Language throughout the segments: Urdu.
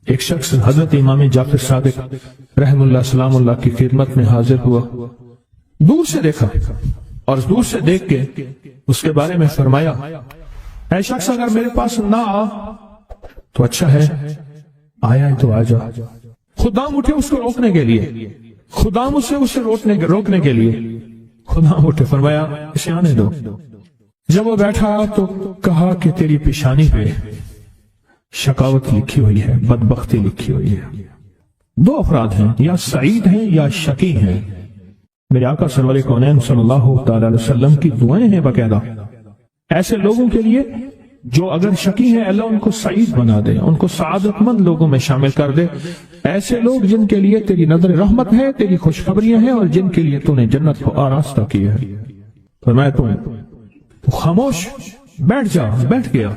ایک شخص حضرت امام جعفر صادق رحم اللہ سلام اللہ کی خدمت میں حاضر ہوا، دور سے دیکھا اور دور سے دیکھ کے اس کے بارے میں فرمایا، اے شخص اگر میرے پاس نہ آ تو اچھا ہے، آیا ہے تو آ جا۔ خدام اٹھے اس کو روکنے کے لیے، خدام اسے روکنے کے لیے خدام اٹھے، فرمایا اسے آنے دو۔ جب وہ بیٹھا تو کہا کہ تیری پیشانی پہ شقاوت لکھی ہوئی ہے، بدبختی لکھی ہوئی ہے۔ دو افراد ہیں، یا سعید ہیں یا شقی ہیں۔ میرے آقا سرور کونین صلی اللہ تعالی علیہ وسلم کی دعائیں ہیں باقاعدہ ایسے لوگوں کے لیے جو اگر شقی ہیں، اللہ ان کو سعید بنا دے، ان کو سعادت مند لوگوں میں شامل کر دے۔ ایسے لوگ جن کے لیے تیری نظر رحمت ہے، تیری خوشخبریاں ہیں، اور جن کے لیے تو نے جنت کو آراستہ کی ہے۔ فرمایا تو خاموش بیٹھ جا، بیٹھ گیا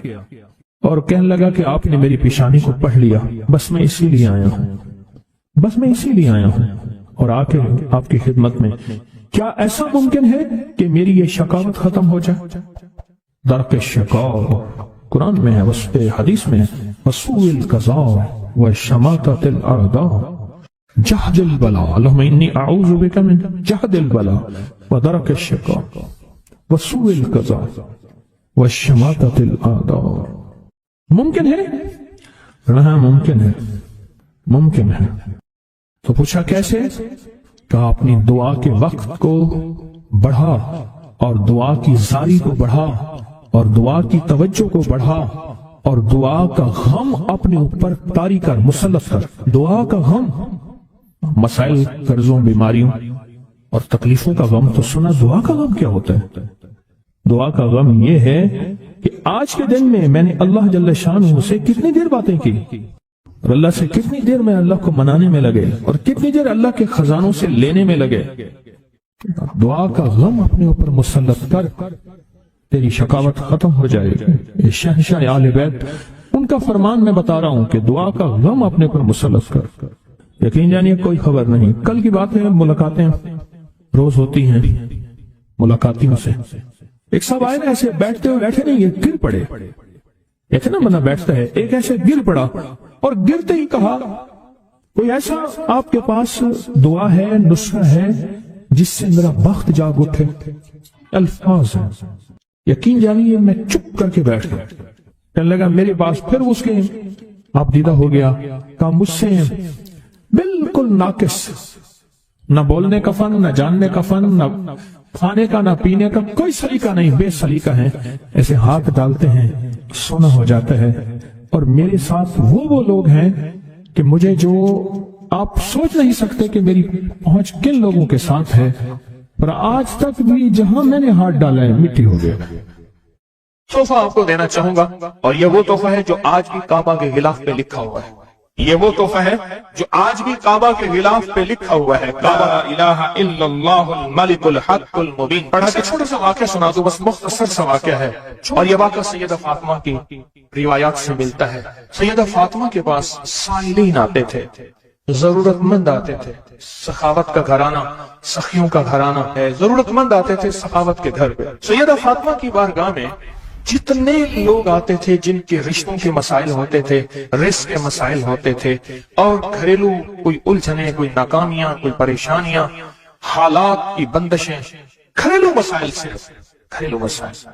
اور کہنے لگا کہ آپ نے میری پیشانی کو پڑھ لیا، بس میں اسی لیے آیا ہوں، بس میں اسی لیے آیا ہوں اور آ کے آپ کی خدمت میں۔ کیا ایسا ممکن ہے کہ میری یہ شقاوت ختم ہو جائے؟ درک الشقاء قرآن میں ہے، حدیث میں ہے، وسوء القضاء وشماتة الأعداء جهد البلاء، اللهم إني أعوذ بك من جهد البلاء ودرك الشقاء وسوء القضاء وشماتة الأعداء۔ ممکن ہے؟ ہاں ممکن ہے، ممکن ہے۔ تو پوچھا کیسے؟ کہ اپنی دعا کے وقت کو بڑھا اور دعا کی زاری کو بڑھا اور دعا کی توجہ کو بڑھا اور دعا کا غم اپنے اوپر طاری کر، مسلط کر۔ دعا کا غم، مسائل، قرضوں، بیماریوں اور تکلیفوں کا غم تو سنا، دعا کا غم کیا ہوتا ہے؟ دعا کا غم یہ ہے کہ آج کے دن میں میں نے اللہ جل شانہ سے کتنی دیر باتیں کی اور اللہ سے کتنی دیر میں اللہ کو منانے میں لگے اور کتنی دیر اللہ کے خزانوں سے لینے میں لگے۔ دعا کا غم اپنے اوپر مسلط کر، تیری شقاوت ختم ہو جائے گی۔ شہنشاہ آل بیت ان کا فرمان میں بتا رہا ہوں کہ دعا کا غم اپنے اوپر مسلط کر۔ یقین جانیے کوئی خبر نہیں، کل کی بات ہے، ملاقاتیں روز ہوتی ہیں ملاقاتیوں سے۔ ایک صاحب آئے نا، ایسے بیٹھتے ہوئے بیٹھے نہیں، یہ گر پڑے، ایسے نا بندہ بیٹھتا ہے، ایک ایسے گر پڑا اور گرتے ہی کہا کوئی ایسا آپ کے پاس دعا ہے، نسخہ ہے جس سے میرا بخت جاگ اٹھے؟ الفاظ ہیں، یقین جانیے میں چپ کر کے بیٹھ گیا۔ کہنے لگا میرے پاس، پھر اس کے آپ دیدہ ہو گیا، کہا مجھ سے بالکل ناقص، نہ بولنے کا فن، نہ جاننے کا فن، نہ کھانے کا، نہ پینے کا، کوئی سلیقہ نہیں، بے سلیقہ ہیں، ایسے ہاتھ ڈالتے ہیں سونا ہو جاتا ہے۔ اور میرے ساتھ وہ لوگ ہیں کہ مجھے جو آپ سوچ نہیں سکتے کہ میری پہنچ کن لوگوں کے ساتھ ہے، اور آج تک بھی جہاں میں نے ہاتھ ڈالا ہے مٹی ہو گیا۔ تحفہ آپ کو دینا چاہوں گا، اور یہ وہ تحفہ ہے جو آج بھی کعبہ کے غلاف پہ لکھا ہوا ہے۔ یہ وہ تحفہ ہے جو آج بھی کعبہ کے غلاف پہ لکھا ہوا ہے، لا الہ الا اللہ الملک الحق المبین۔ پڑھا کہ چھوٹا سا واقعہ سنا دو، بس مختصر سا واقعہ ہے، اور یہ واقعہ سیدہ فاطمہ کی روایات سے ملتا ہے۔ سیدہ فاطمہ کے پاس سائلین آتے تھے، ضرورت مند آتے تھے، سخاوت کا گھرانہ، سخیوں کا گھرانہ ہے، ضرورت مند آتے تھے سخاوت کے گھر پہ۔ سیدہ فاطمہ کی بارگاہ میں جتنے لوگ آتے تھے جن کے رشتوں کے مسائل ہوتے تھے، رزق کے مسائل ہوتے تھے، اور گھریلو کوئی الجھنیں، کوئی ناکامیاں، کوئی پریشانیاں، حالات کی بندشیں، گھریلو مسائل، صرف گھریلو مسائل،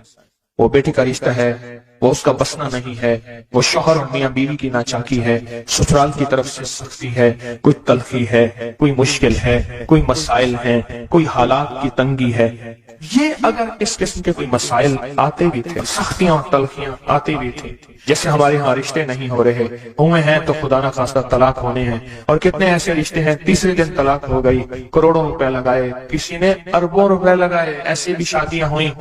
وہ بیٹی کا رشتہ ہے، وہ اس کا بسنا نہیں ہے، وہ شوہر اور میاں بیوی کی ناچاکی ہے، سسرال کی طرف سے سختی ہے، کوئی تلخی ہے، کوئی مشکل ہے، کوئی مسائل ہیں، کوئی حالات کی تنگی ہے۔ یہ اگر اس قسم کے کوئی مسائل آتے بھی تھے، سختیاں اور تلخیاں آتی بھی تھی، جیسے ہمارے ہاں رشتے نہیں ہو رہے، ہوئے ہیں تو خدا نہ خواستہ طلاق ہونے ہیں، اور کتنے ایسے رشتے ہیں تیسرے دن طلاق ہو گئی، کروڑوں روپے لگائے، کسی نے اربوں روپے لگائے، ایسی بھی شادیاں ہوئیں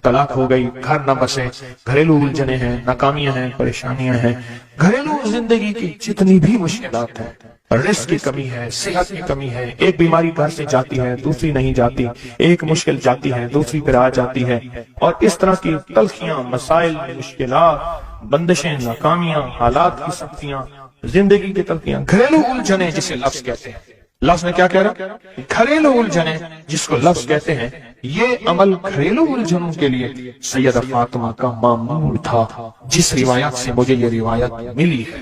طلاق ہو گئی، گھر نہ بسے، گھریلو الجھنیں ہیں، ناکامیاں ہیں، پریشانیاں ہیں، گھریلو زندگی کی جتنی بھی مشکلات ہیں، رزق کی کمی ہے، صحت کی کمی ہے، ایک بیماری گھر سے جاتی ہے دوسری نہیں جاتی، ایک مشکل جاتی ہے دوسری پھر آ جاتی ہے، اور اس طرح کی تلخیاں، مسائل، مشکلات، بندشیں، ناکامیاں، حالات کی سختیاں، زندگی کی تلخیاں، گھریلو الجھنیں جسے لفظ کہتے ہیں۔ لفظ نے کیا کہہ رہا؟ گھریلو الجھنیں جس کو لفظ کہتے ہیں۔ یہ عمل گھریلو الجھنوں کے لیے سیدہ فاطمہ کا معمول تھا، جس روایت سے مجھے یہ روایت ملی ہے۔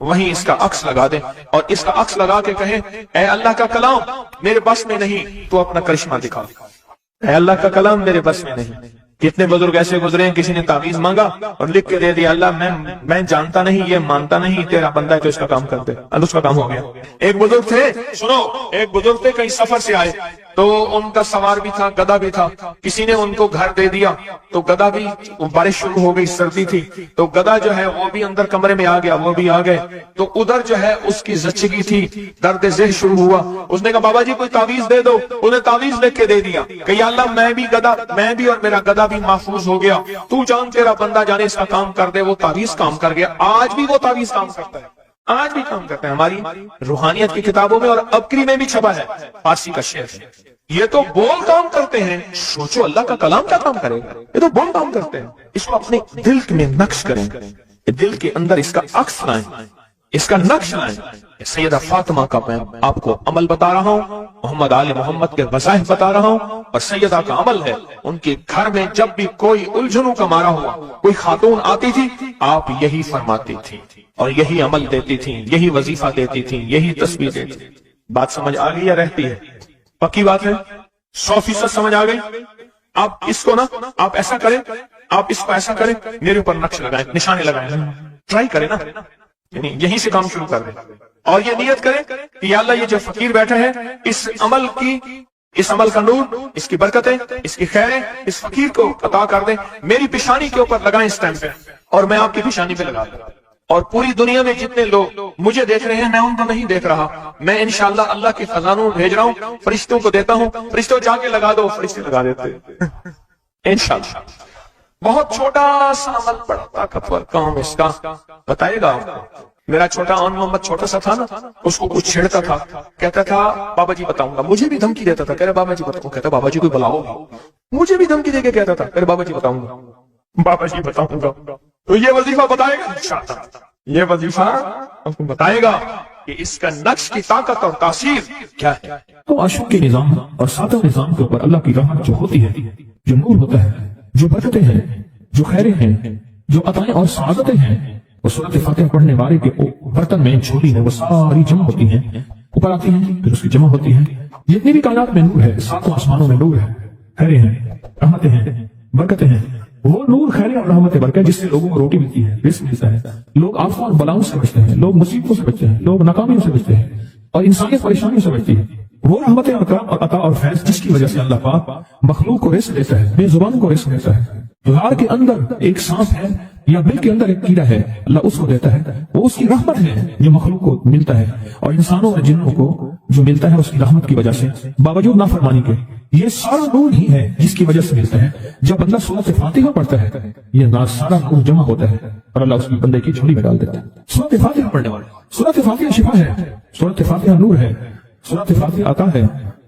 وہیں اس کا عکس لگا دیں اور اس کا عکس لگا کے کہیں اے اللہ کا کلام میرے بس میں نہیں، تو اپنا کرشمہ دکھا۔ اے اللہ کا کلام میرے بس میں نہیں۔ کتنے بزرگ ایسے گزرے ہیں، کسی نے تعویذ مانگا اور لکھ کے دے دیا اللہ میں جانتا نہیں، یہ مانتا نہیں، تیرا بندہ ہے تو اس کا کام کر دے، اللہ اس کا کام ہو گیا۔ ایک بزرگ تھے، سنو، ایک بزرگ تھے، کہیں سفر سے آئے تو ان کا سوار بھی تھا، گدھا بھی تھا، کسی نے ان کو گھر دے دیا تو گدھا بھی، بارش شروع ہو گئی، سردی تھی تو گدھا جو ہے وہ بھی اندر کمرے میں آ گیا، وہ بھی آ گئے تو ادھر جو ہے اس کی زچگی تھی، درد ذہن شروع ہوا۔ اس نے کہا بابا جی کوئی تعویذ دے دو، انہیں تعویذ لکھ کے دے دیا کہ یا اللہ میں بھی اور میرا گدھا بھی محفوظ ہو گیا، تو جان تیرا بندہ جانے اس کا کام کر دے۔ وہ تعویذ کام کر گیا، آج بھی وہ تعویذ کام کرتا ہے، آج بھی کام کرتا ہے۔ ہماری روحانیت کی کتابوں میں اور ابکری میں بھی چھپا ہے، فارسی کا شعر ہے۔ یہ تو بول کام کرتے ہیں، سوچو اللہ کا کلام کیا کام کرے گا؟ یہ تو بول کام کرتے ہیں۔ اس کو اپنے دل میں نقش کریں، دل کے اندر اس کا عکس لائیں، اس کا نقش لائیں۔ سیدہ فاطمہ کا میں آپ کو عمل بتا رہا ہوں، محمد آل محمد کے وظائف بتا رہا ہوں، اور سیدہ کا عمل ہے۔ ان کے گھر میں جب بھی کوئی الجھنوں کا مارا ہوا، کوئی خاتون آتی تھی، آپ یہی فرماتی تھی اور یہی عمل دیتی تھی، یہی وظیفہ دیتی تھی، یہی تسبیح دیتی تھی۔ بات سمجھ آ گئی یا رہتی ہے؟ پکی بات ہے، 100% سمجھ آ گئی۔ آپ اس کو نا، آپ ایسا کریں، آپ اس کو ایسا کریں، میرے اوپر نقش لگائیں، نشانے لگائیں، ٹرائی کریں نا، یعنی یہیں سے کام شروع کر دیں اور یہ نیت کریں کہ یا اللہ یہ جو فقیر بیٹھے ہیں، اس عمل کا نور، اس کی برکتیں، اس کی خیریں اس فقیر کو عطا کر دیں، میری پیشانی کے اوپر لگائیں اس ٹائم پہ اور میں آپ کی پیشانی پہ لگا دوں۔ اور پوری دنیا میں جتنے لوگ مجھے دیکھ رہے ہیں، میں ان کو نہیں دیکھ رہا، میں انشاءاللہ اللہ کے خزانوں بھیج رہا ہوں، فرشتوں کو دیتا ہوں، فرشتوں جا کے لگا دو، فرشتے لگا دیتے ہیں انشاءاللہ۔ بہت چھوٹا سا عمل، بڑا طاقتور کام اس کا بتائے گا آپ کو۔ میرا چھوٹا آن محمد چھوٹا سا تھا نا، اس کو کچھ چھیڑتا تھا، کہتا تھا بابا جی بتاؤں گا، مجھے بھی دھمکی دیتا تھا، کہہ رہے بابا جی بتاؤں، کہتا بابا جی کوئی بلاؤ، مجھے بھی دھمکی دے کے کہتا تھا، کہہ رہے بابا جی بتاؤں گا، بابا جی بتاؤں گا۔ تو یہ وظیفہ بتائے گا انشاءاللہ، یہ وظیفہ آپ کو بتائے گا کہ اس کا نقش کی طاقت اور تاثیر کیا ہے۔ تو عاشق کے نظام اور سادہ نظام کے اوپر اللہ کی رحمت جو ہوتی ہے، جو نور ہوتا ہے، جو برکتیں ہیں، جو خیریں ہیں، جو عطائیں اور سعادتیں ہیں، وہ سورۃ فاتحہ پڑھنے والے کے برتن میں جھولی ہے، وہ ساری جمع ہوتی ہیں، اوپر آتی ہیں، پھر اس کی جمع ہوتی ہیں۔ جتنی بھی کائنات میں نور ہے، ساتوں آسمانوں میں نور ہے، خیریں ہیں، رحمتیں ہیں، برکتیں ہیں، وہ نور خیر اور رحمت برکت جس سے لوگوں کو روٹی ملتی ہے، رزق ملتا ہے، لوگ آفات اور بلاؤں سے بچتے ہیں، لوگ مصیبتوں سے بچتے ہیں، لوگ ناکامیوں سے بچتے ہیں اور انسانیت پریشانیوں سے بچتی ہے۔ وہ رحمت اور کرم اور عطا اور فیض جس کی وجہ سے اللہ پاک مخلوق کو رزق دیتا ہے، بے زبانوں کو رزق دیتا ہے۔ غار کے اندر ایک سانپ ہے یا بل کے اندر ایک کیڑا ہے، اللہ اس کو دیتا ہے، وہ اس کی رحمت ہے جو مخلوق کو ملتا ہے، اور انسانوں اور جنوں کو جو ملتا ہے اس کی رحمت کی وجہ سے باوجود نافرمانی کے۔ یہ سارا نور ہی ہے جس کی وجہ سے ملتا ہے۔ جب بندہ سورۃ فاتحہ پڑھتا ہے، یہ سارا نور جمع ہوتا ہے اور اللہ اس کی بندے کی جھولی میں ڈال دیتا ہے۔ سورۃ فاتحہ پڑھنے والے، سورۃ فاتحہ شفا ہے، سورۃ فاتحہ نور ہے، سورۃ فاتحہ عطا ہے،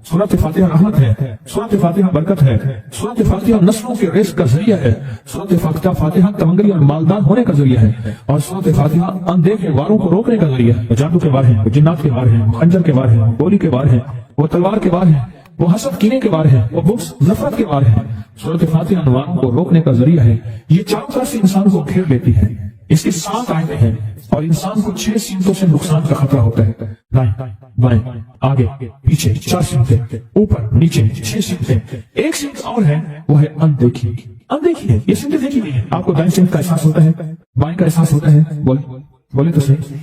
سورۃ فاتحہ رحمت ہے، سورۃ فاتحہ برکت ہے، سورۃ فاتحہ نسلوں کے رزق کا ذریعہ ہے، سورۃ فاتحہ تمنگری اور مالدار ہونے کا ذریعہ ہے، اور سورۃ فاتحہ اندیکھے واروں کو روکنے کا ذریعہ ہے۔ وہ جادو کے وار ہیں، وہ جنات کے وار ہیں، وہ خنجر کے وار ہیں، وہ گولی کے وار ہیں، وہ تلوار کے وار ہیں، وہ حسد کینے کے وار ہیں، وہ بغض نفرت کے وار ہیں۔ سورۃ فاتحہ انواروں کو روکنے کا ذریعہ ہے، یہ چاروں طرف سے انسان کو گھیر لیتی ہے۔ اس کے 7 آیتیں ہیں اور انسان کو 6 سمتوں سے نقصان کا خطرہ ہوتا ہے، دائیں بائیں آگے پیچھے 4 سمتیں، اوپر نیچے 6 سمتیں۔ ایک سمت اور ہے، وہ ہے اندیکھی۔ اندیکھی ہے، یہ سمتیں دیکھی نہیں ہے۔ آپ کو دائیں سمت کا احساس ہوتا ہے، بائیں کا احساس ہوتا ہے، بولے تو صحیح،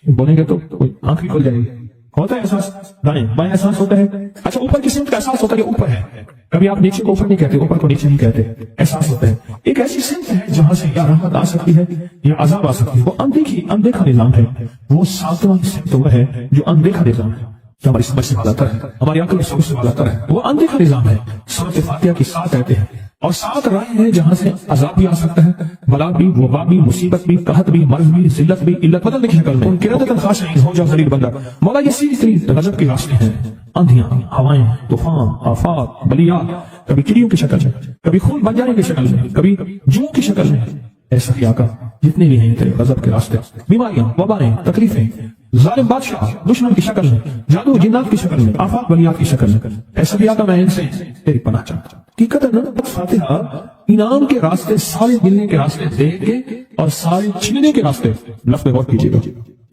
بولیں گے تو آنکھ بھی کھل جائے گی۔ ہوتا ہے احساس، دائیں بائیں احساس ہوتا ہے۔ اچھا اوپر کی سمت کا احساس ہوتا ہے کہ اوپر ہے، کبھی آپ نیچے کو اوپر نہیں کہتے، اوپر کو نیچے نہیں کہتے، احساس ہوتا ہے۔ ایک ایسی سمت ہے جہاں سے یا رحمت آ سکتی ہے یا عذاب آ سکتی ہے، وہ اندیکھا نظام ہے۔ وہ 7واں سمت وہ ہے جو اندیکھا نظام ہے، جو ہماری سمجھ سے بالاتر ہے، ہماری عقل سمجھ سے بالاتر ہے، وہ اندیکھا نظام ہے۔ سورۃ فاتحہ کی 7 آیتیں ہیں اور 7 راہیں ہیں جہاں سے عذاب بھی آ سکتا ہے، بلا بھی، وبا بھی، مصیبت بھی، قحط بھی، مرض بھی، ذلت بھی، علت بدلنے کی شکل میں۔ ان قرۃ خاشعین، ہو جا ذلیل بندہ۔ مولا یہ سیدھی ترین غضب کے راستے ہیں، آندھیاں، ہوائیں، طوفان، آفات، بلیات، کبھی چڑیوں کی شکل میں، کبھی خون بن جانے کی شکل میں، کبھی جو کی شکل میں۔ ایسا ہی آقا جتنے بھی ہیں تیرے غضب کے راستے، بیماریاں، وبائیں، تکلیفیں، ظالم بادشاہ دشمن کی شکل میں، جادو جنات کی شکل میں، آفات بلیات کی شکل میں، ایسا بھی آقا میں ان سے تیری پناہ چاہتا ہوں۔ حقیقت فاتحہ انعام کے راستے، سارے ملنے کے راستے، دے کے اور سارے چھیننے کے راستے۔ لفظ غور کیجیے گا،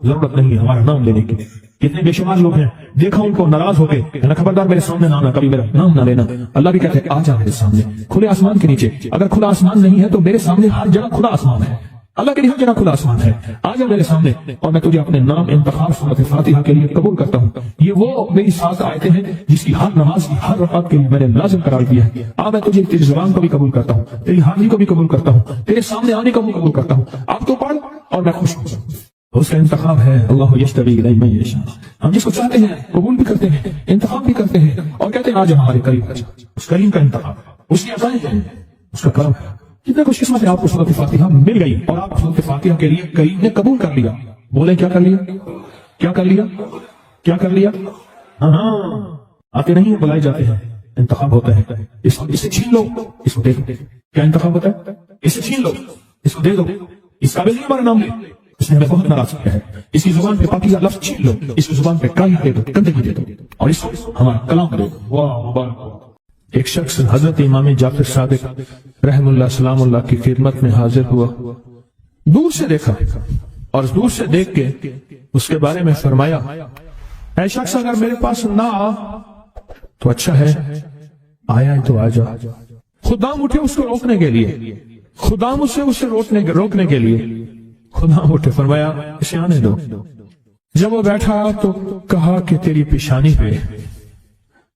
ضرورت نہیں ہے ہمارا نام لینے کی. کتنے بے شمار لوگ ہیں دیکھا ان کو ناراض ہو کے خبردار میرے سامنے نہ آنا, کبھی میرا نام نہ لینا. اللہ بھی کہتے ہیں آ جا میرے سامنے کھلے آسمان کے نیچے. اگر کھلا آسمان نہیں ہے تو میرے سامنے ہر جگہ کھلا آسمان ہے. اللہ کے لیے ہر جگہ کھلا آسمان ہے. آ جا میرے سامنے اور میں تجھے اپنے نام انتخاب سورۃ فاتحہ کے لیے قبول کرتا ہوں. یہ وہ میری 7 آیتیں ہیں جس کی ہر نماز کی ہر رکعت کے لیے میں نے لازم قرار دیا ہے. میں تجھے تیری زبان کو بھی قبول کرتا ہوں, تیری حاضری کو بھی قبول کرتا ہوں, تیرے سامنے آنے کو بھی قبول کرتا ہوں. آپ تو پڑھ اور میں خوش ہوں. اس کا انتخاب ہے اللہ یشتبی الیہ من یشاء. ہم جس کو چاہتے ہیں قبول بھی کرتے ہیں, انتخاب بھی کرتے ہیں اور کہتے ہیں آج ہمارے قریب. اس کریم کا انتخاب ہے, اس کی عطائیں ہیں, اس کا کرم ہے. کتنے خوش قسمت ہے آپ کو سورۃ فاتحہ مل گئی اور آپ سورۃ فاتحہ کے لیے کریم نے قبول کر لیا. بولے کیا کر لیا, کیا کر لیا, کیا کر لیا؟ ہاں آتے نہیں ہیں بلائے جاتے ہیں. انتخاب ہوتا ہے, اسے چھین لو, اس کو دے دو. کیا انتخاب ہوتا ہے؟ اسے چھین لو, اس کو دے دو. اس قابل نہیں ہمارا نام لے, اس نے ہمیں بہت ناراض کیا ہے. اس کی زبان پہ پاکیزہ لفظ چھین لو, اس کی زبان پہ کائی دے دو, گندگی دے دو اور اس کو ہمارا کلام دے دو. واہ مبارک. ایک شخص حضرت امام جعفر صادق رحم اللہ سلام اللہ کی خدمت میں حاضر ہوا. دور سے دیکھا اور دور سے دیکھ کے اس کے بارے میں فرمایا, اے شخص اگر میرے پاس نہ آ تو اچھا ہے, آیا ہے تو آ جا. خدام اٹھے اس کو روکنے کے لیے, خدام اسے روکنے کے لیے خدام اٹھے, فرمایا اسے آنے دو. جب وہ بیٹھا تو کہا کہ تیری پیشانی پہ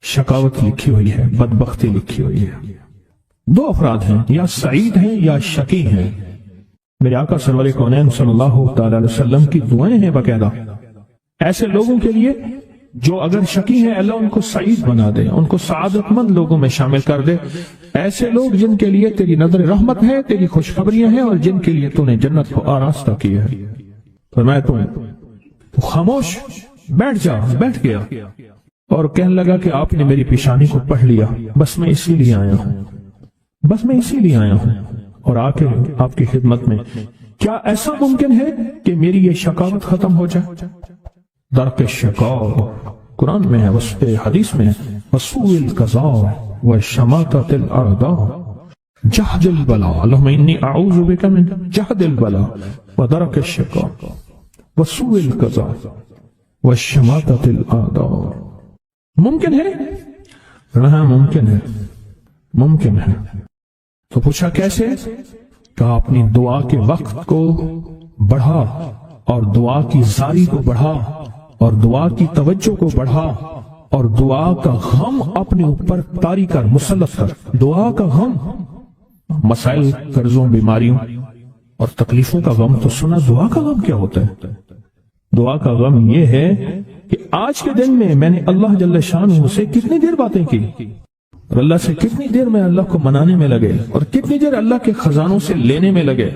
شقاوت لکھی ہوئی ہے, بدبختی لکھی ہوئی ہے. 2 افراد ہیں, یا سعید ہیں یا شقی ہیں. میرے آقا سرور کونین صلی اللہ تعالی علیہ وسلم کی دعائیں ہیں باقاعدہ ایسے لوگوں کے لیے جو اگر شقی ہیں اللہ ان کو سعید بنا دے, ان کو سعادت مند لوگوں میں شامل کر دے. ایسے لوگ جن کے لیے تیری نظر رحمت ہے, تیری خوشخبریاں ہیں اور جن کے لیے تو نے جنت کو آراستہ کیا ہے. فرمایا تو خاموش بیٹھ جا. بیٹھ گیا اور کہنے لگا کہ آپ نے میری پیشانی کو پڑھ لیا, بس میں اسی لیے آیا ہوں, بس میں اسی لیے آیا ہوں اور آ کے آپ کی خدمت میں. کیا ایسا ممکن ہے کہ میری یہ شقاوت ختم ہو جائے؟ درک الشقاء قرآن میں ہے, وصف حدیث میں ہے, وسوء القضاء وشماتة الأعداء جهد البلاء. اللهم إني أعوذ بك من جهد البلاء ودرك الشقاء وسوء القضاء وشماتة الأعداء. ممکن ہے؟ ہاں ممکن ہے, ممکن ہے. تو پوچھا کیسے؟ کہا اپنی دعا کے وقت کو بڑھا اور دعا کی زاری کو بڑھا اور دعا کی توجہ کو بڑھا اور دعا کا غم اپنے اوپر طاری کر, مسلط کر. دعا کا غم, مسائل, قرضوں, بیماریوں اور تکلیفوں کا غم تو سنا. دعا کا غم کیا ہوتا ہے؟ دعا کا غم یہ ہے کہ آج کے دن میں میں نے اللہ جل شانہ سے کتنی دیر باتیں کی اور اللہ سے کتنی دیر میں اللہ کو منانے میں لگے اور کتنی دیر اللہ کے خزانوں سے لینے میں لگے.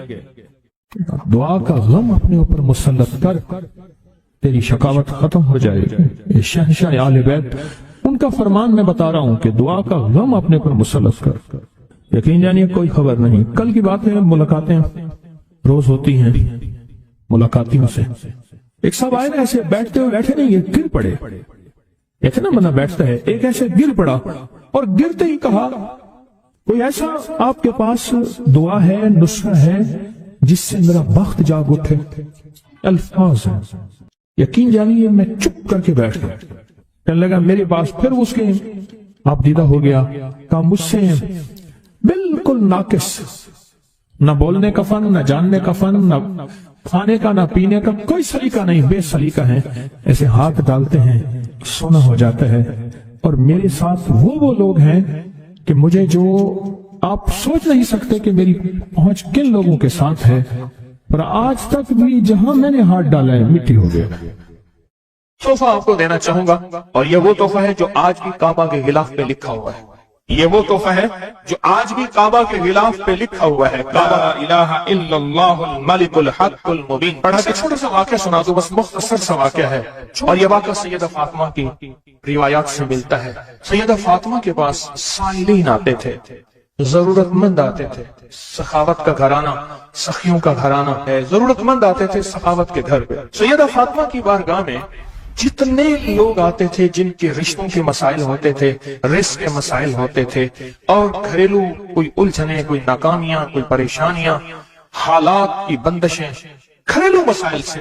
دعا کا غم اپنے اوپر مسلط کر, تیری شقاوت ختم ہو جائے گی. شہنشاہ اہل بیت ان کا فرمان میں بتا رہا ہوں کہ دعا کا غم اپنے پر مسلط کر. یقین جانیے کوئی خبر نہیں, کل کی بات ہے, ملاقاتیں روز ہوتی ہیں ملاقاتیوں سے. ایک صاحب آئے نا, ایسے بیٹھتے ہوئے بیٹھے نہیں, یہ گر پڑے. ایسے نا بندہ بیٹھتا ہے, ایک ایسے گر پڑا اور گرتے ہی کہا کوئی ایسا آپ کے پاس دعا ہے, نسخہ ہے جس سے میرا بخت جاگ اٹھے؟ الفاظ ہیں, یقین جانیے میں چپ کر کے بیٹھ گیا. کہنے لگا میرے پاس, پھر اس کے آپ دیدہ ہو گیا. کہا مجھ سے بالکل ناقص, نہ بولنے کا فن, نہ جاننے کا فن, نہ کھانے کا نہ پینے کا کوئی سلیقہ نہیں, بے سلیقہ ہیں. ایسے ہاتھ ڈالتے ہیں سونا ہو جاتا ہے. اور میرے ساتھ وہ لوگ ہیں کہ مجھے جو آپ سوچ نہیں سکتے کہ میری پہنچ کن لوگوں کے ساتھ ہے, پر آج تک بھی جہاں میں نے ہاتھ ڈالا ہے مٹی ہو گیا. تحفہ آپ کو دینا چاہوں گا اور یہ وہ تحفہ ہے جو آج بھی کعبہ کے غلاف پہ لکھا ہوا ہے. یہ وہ تحفہ ہے جو آج بھی کعبہ کے غلاف پہ لکھا ہوا ہے, لا الہ الا اللہ الملک الحق المبین. پڑھا کہ چھوٹا سا واقعہ سنا دو, بس مختصر سا واقعہ ہے, اور یہ واقعہ سیدہ فاطمہ کی روایات سے ملتا ہے. سیدہ فاطمہ کے پاس سائلین آتے تھے, ضرورت مند آتے تھے. سخاوت کا گھرانہ, سخیوں کا گھرانہ ہے, ضرورت مند آتے تھے سخاوت کے گھر پہ. سیدہ فاطمہ کی بارگاہ میں جتنے لوگ آتے تھے جن کے رشتوں کے مسائل ہوتے تھے, رزق کے مسائل ہوتے تھے, اور گھریلو کوئی الجھنیں, کوئی ناکامیاں, کوئی پریشانیاں, حالات کی بندشیں, گھریلو مسائل سے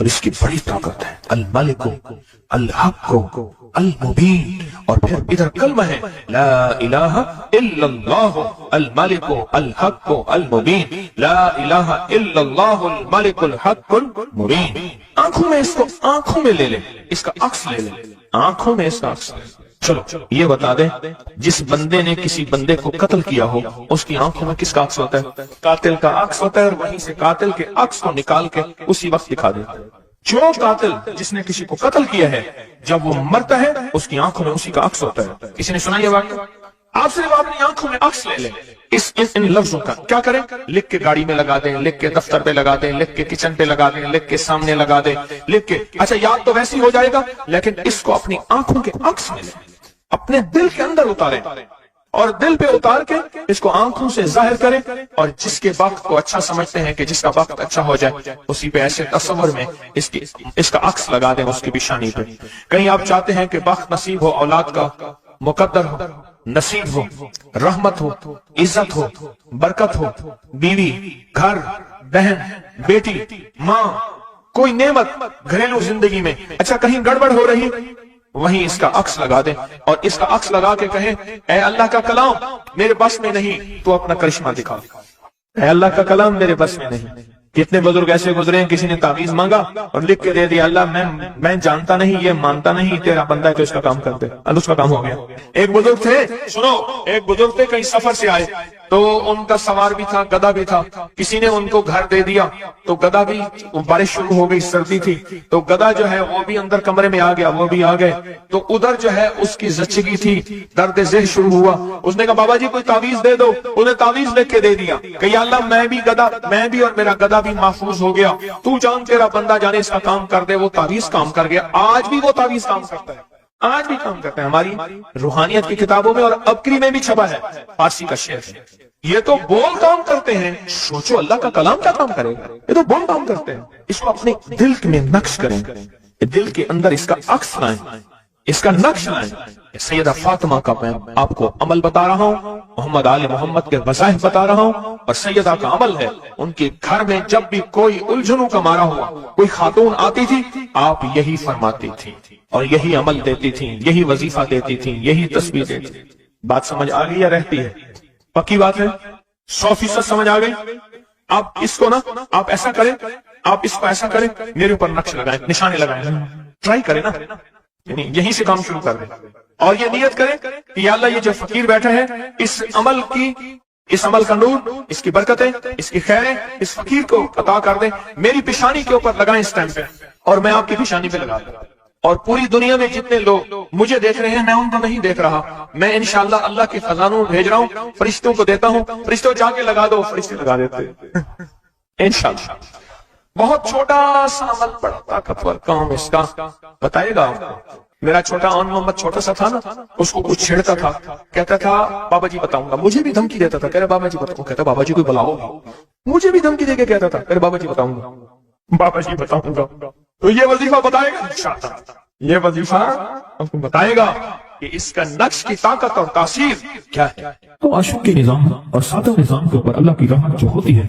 اور اس کی بڑی طاقت ہے. الملک الحق المبین. اور پھر ادھر کلمہ ہے لا الہ الا اللہ الملک الحق المبین. لا الہ الا اللہ الملک الحق المبین. آنکھوں میں اس کو آنکھوں میں لے لیں, اس کا عکس لے لیں, آنکھوں میں اس کا عکس لے لیں. چلو یہ بتا دیں, جس بندے نے کسی بندے کو قتل کیا ہو اس کی آنکھوں میں کس کا عکس ہوتا ہے؟ قاتل کا عکس ہوتا ہے, اور وہیں سے قاتل کے عکس کو نکال کے اسی وقت دکھا دیتا ہے. جو قاتل جس نے کسی کو قتل کیا ہے جب وہ مرتا ہے اس کی آنکھوں میں اسی کا عکس ہوتا ہے. کسی نے سنا یہ واقعہ؟ آپ صرف اپنی آنکھوں میں عکس لے لیں ان لفظوں کا. کیا کریں؟ لکھ کے گاڑی میں لگا دیں, لکھ کے دفتر پہ لگا دیں, لکھ کے کچن پہ لگا دیں, لکھ کے سامنے لگا دیں, لکھ کے. اچھا یاد تو ویسی ہو جائے گا, لیکن اس کو اپنی آنکھوں کے عکس میں لیں, اپنے دل کے اندر اتاریں, اور دل پہ اتار کے اس کو آنکھوں سے ظاہر کریں. اور جس کے وقت کو اچھا سمجھتے ہیں کہ جس کا وقت اچھا ہو جائے, اسی پہ ایسے تصور میں اس کا عکس لگا دیں اس کی پیشانی پہ. کہیں آپ چاہتے ہیں کہ وقت نصیب ہو, اولاد کا مقدر ہو, نصیب ہو, رحمت ہو, عزت ہو, برکت ہو, بیوی, گھر, بہن, بیٹی, ماں, کوئی نعمت گھریلو زندگی میں, اچھا کہیں گڑبڑ ہو رہی, وہیں اس کا عکس لگا دیں اور اس کا عکس لگا کے کہیں اے اللہ کا کلام میرے بس میں نہیں, تو اپنا کرشمہ دکھا. اے اللہ کا کلام میرے بس میں نہیں. کتنے بزرگ ایسے گزرے ہیں, کسی نے تعویذ مانگا اور لکھ کے دے دیا اللہ میں جانتا نہیں, یہ مانتا نہیں, تیرا بندہ ہے تو اس کا کام کر دے, اللہ اس کا کام ہو گیا. ایک بزرگ تھے, سنو, ایک بزرگ تھے کہیں سفر سے آئے, تو ان کا سوار بھی تھا, گدھا بھی تھا. کسی نے ان کو گھر دے دیا تو گدھا بھی, بارش شروع ہو گئی, سردی تھی, تو گدھا جو ہے وہ بھی اندر کمرے میں آ گیا, وہ بھی آ گئے. تو ادھر جو ہے اس کی زچگی تھی, درد ذہن شروع ہوا. اس نے کہا بابا جی کوئی تعویذ دے دو. انہیں تعویذ لکھ کے دے دیا کہ یا اللہ میں بھی اور میرا گدھا بھی محفوظ ہو گیا, تو جان تیرا بندہ جانے اس کا کام کر دے. وہ تعویذ کام کر گیا. آج بھی وہ تعویذ کام کرتا ہے, آج بھی کام کرتا ہے. ہماری روحانیت کی کتابوں میں اور ابکری میں بھی چھپا ہے, فارسی کا شعر ہے. یہ تو بول کام کرتے ہیں, سوچو اللہ کا کلام کیا کام کرے گا. یہ تو بول کام کرتے ہیں. اس کو اپنے دل میں نقش کریں, دل کے اندر اس کا عکس لائیں, اس کا نقش لائیں. سیدہ فاطمہ کا میں آپ کو عمل بتا رہا ہوں, محمد آل محمد کے وظائف بتا رہا ہوں, اور سیدہ کا عمل ہے. ان کے گھر میں جب بھی کوئی الجھنوں کا مارا ہوا کوئی خاتون آتی تھی, آپ یہی فرماتی تھی اور یہی عمل دیتی تھی, یہی وظیفہ دیتی تھی, یہی تسبیح دیتی تھی. بات سمجھ آ گئی یا رہتی ہے؟ پکی بات ہے, 100% سمجھ آ گئی. آپ اس کو نا, آپ ایسا کریں, آپ اس کو ایسا کریں, میرے اوپر نقش لگائیں, نشانے لگائیں, ٹرائی کریں نا, یعنی یہیں سے کام شروع کر دیں. اور یہ نیت کریں کہ یا اللہ یہ جو فقیر بیٹھا ہے, اس عمل کا نور, اس کی برکتیں, اس کی خیریں اس فقیر کو عطا کر دیں. میری پیشانی کے اوپر لگائیں اس ٹائم پہ, اور میں آپ کی پیشانی پہ لگا دوں. اور پوری دنیا میں جتنے لوگ مجھے دیکھ رہے ہیں, میں ان کو نہیں دیکھ رہا, میں انشاءاللہ اللہ کے خزانوں بھیج رہا ہوں, فرشتوں کو دیتا ہوں, فرشتوں جا کے لگا دو, فرشتے لگا دیتے انشاءاللہ. بہت چھوٹا سا عمل, بڑا طاقتور کام اس کا بتائے گا آپ کو. میرا چھوٹا آن محمد چھوٹا سا تھا نا, اس کو کچھ چھیڑتا تھا, کہتا تھا بابا جی بتاؤں گا, مجھے بھی دھمکی دیتا تھا, کہہ رہے بابا جی بتاؤں, کہتا بابا جی کوئی بلاؤ, مجھے بھی دھمکی دے کے کہتا تھا, کہہ رہے بابا جی بتاؤں گا, بابا جی بتاؤں گا. تو یہ وظیفہ بتائے گا انشاءاللہ, یہ وظیفہ آپ کو بتائے گا کہ اس کا نقش کی طاقت اور تاثیر کیا ہے. تو عاشق کے نظام اور سادہ نظام کے اوپر اللہ کی رحمت جو ہوتی ہے,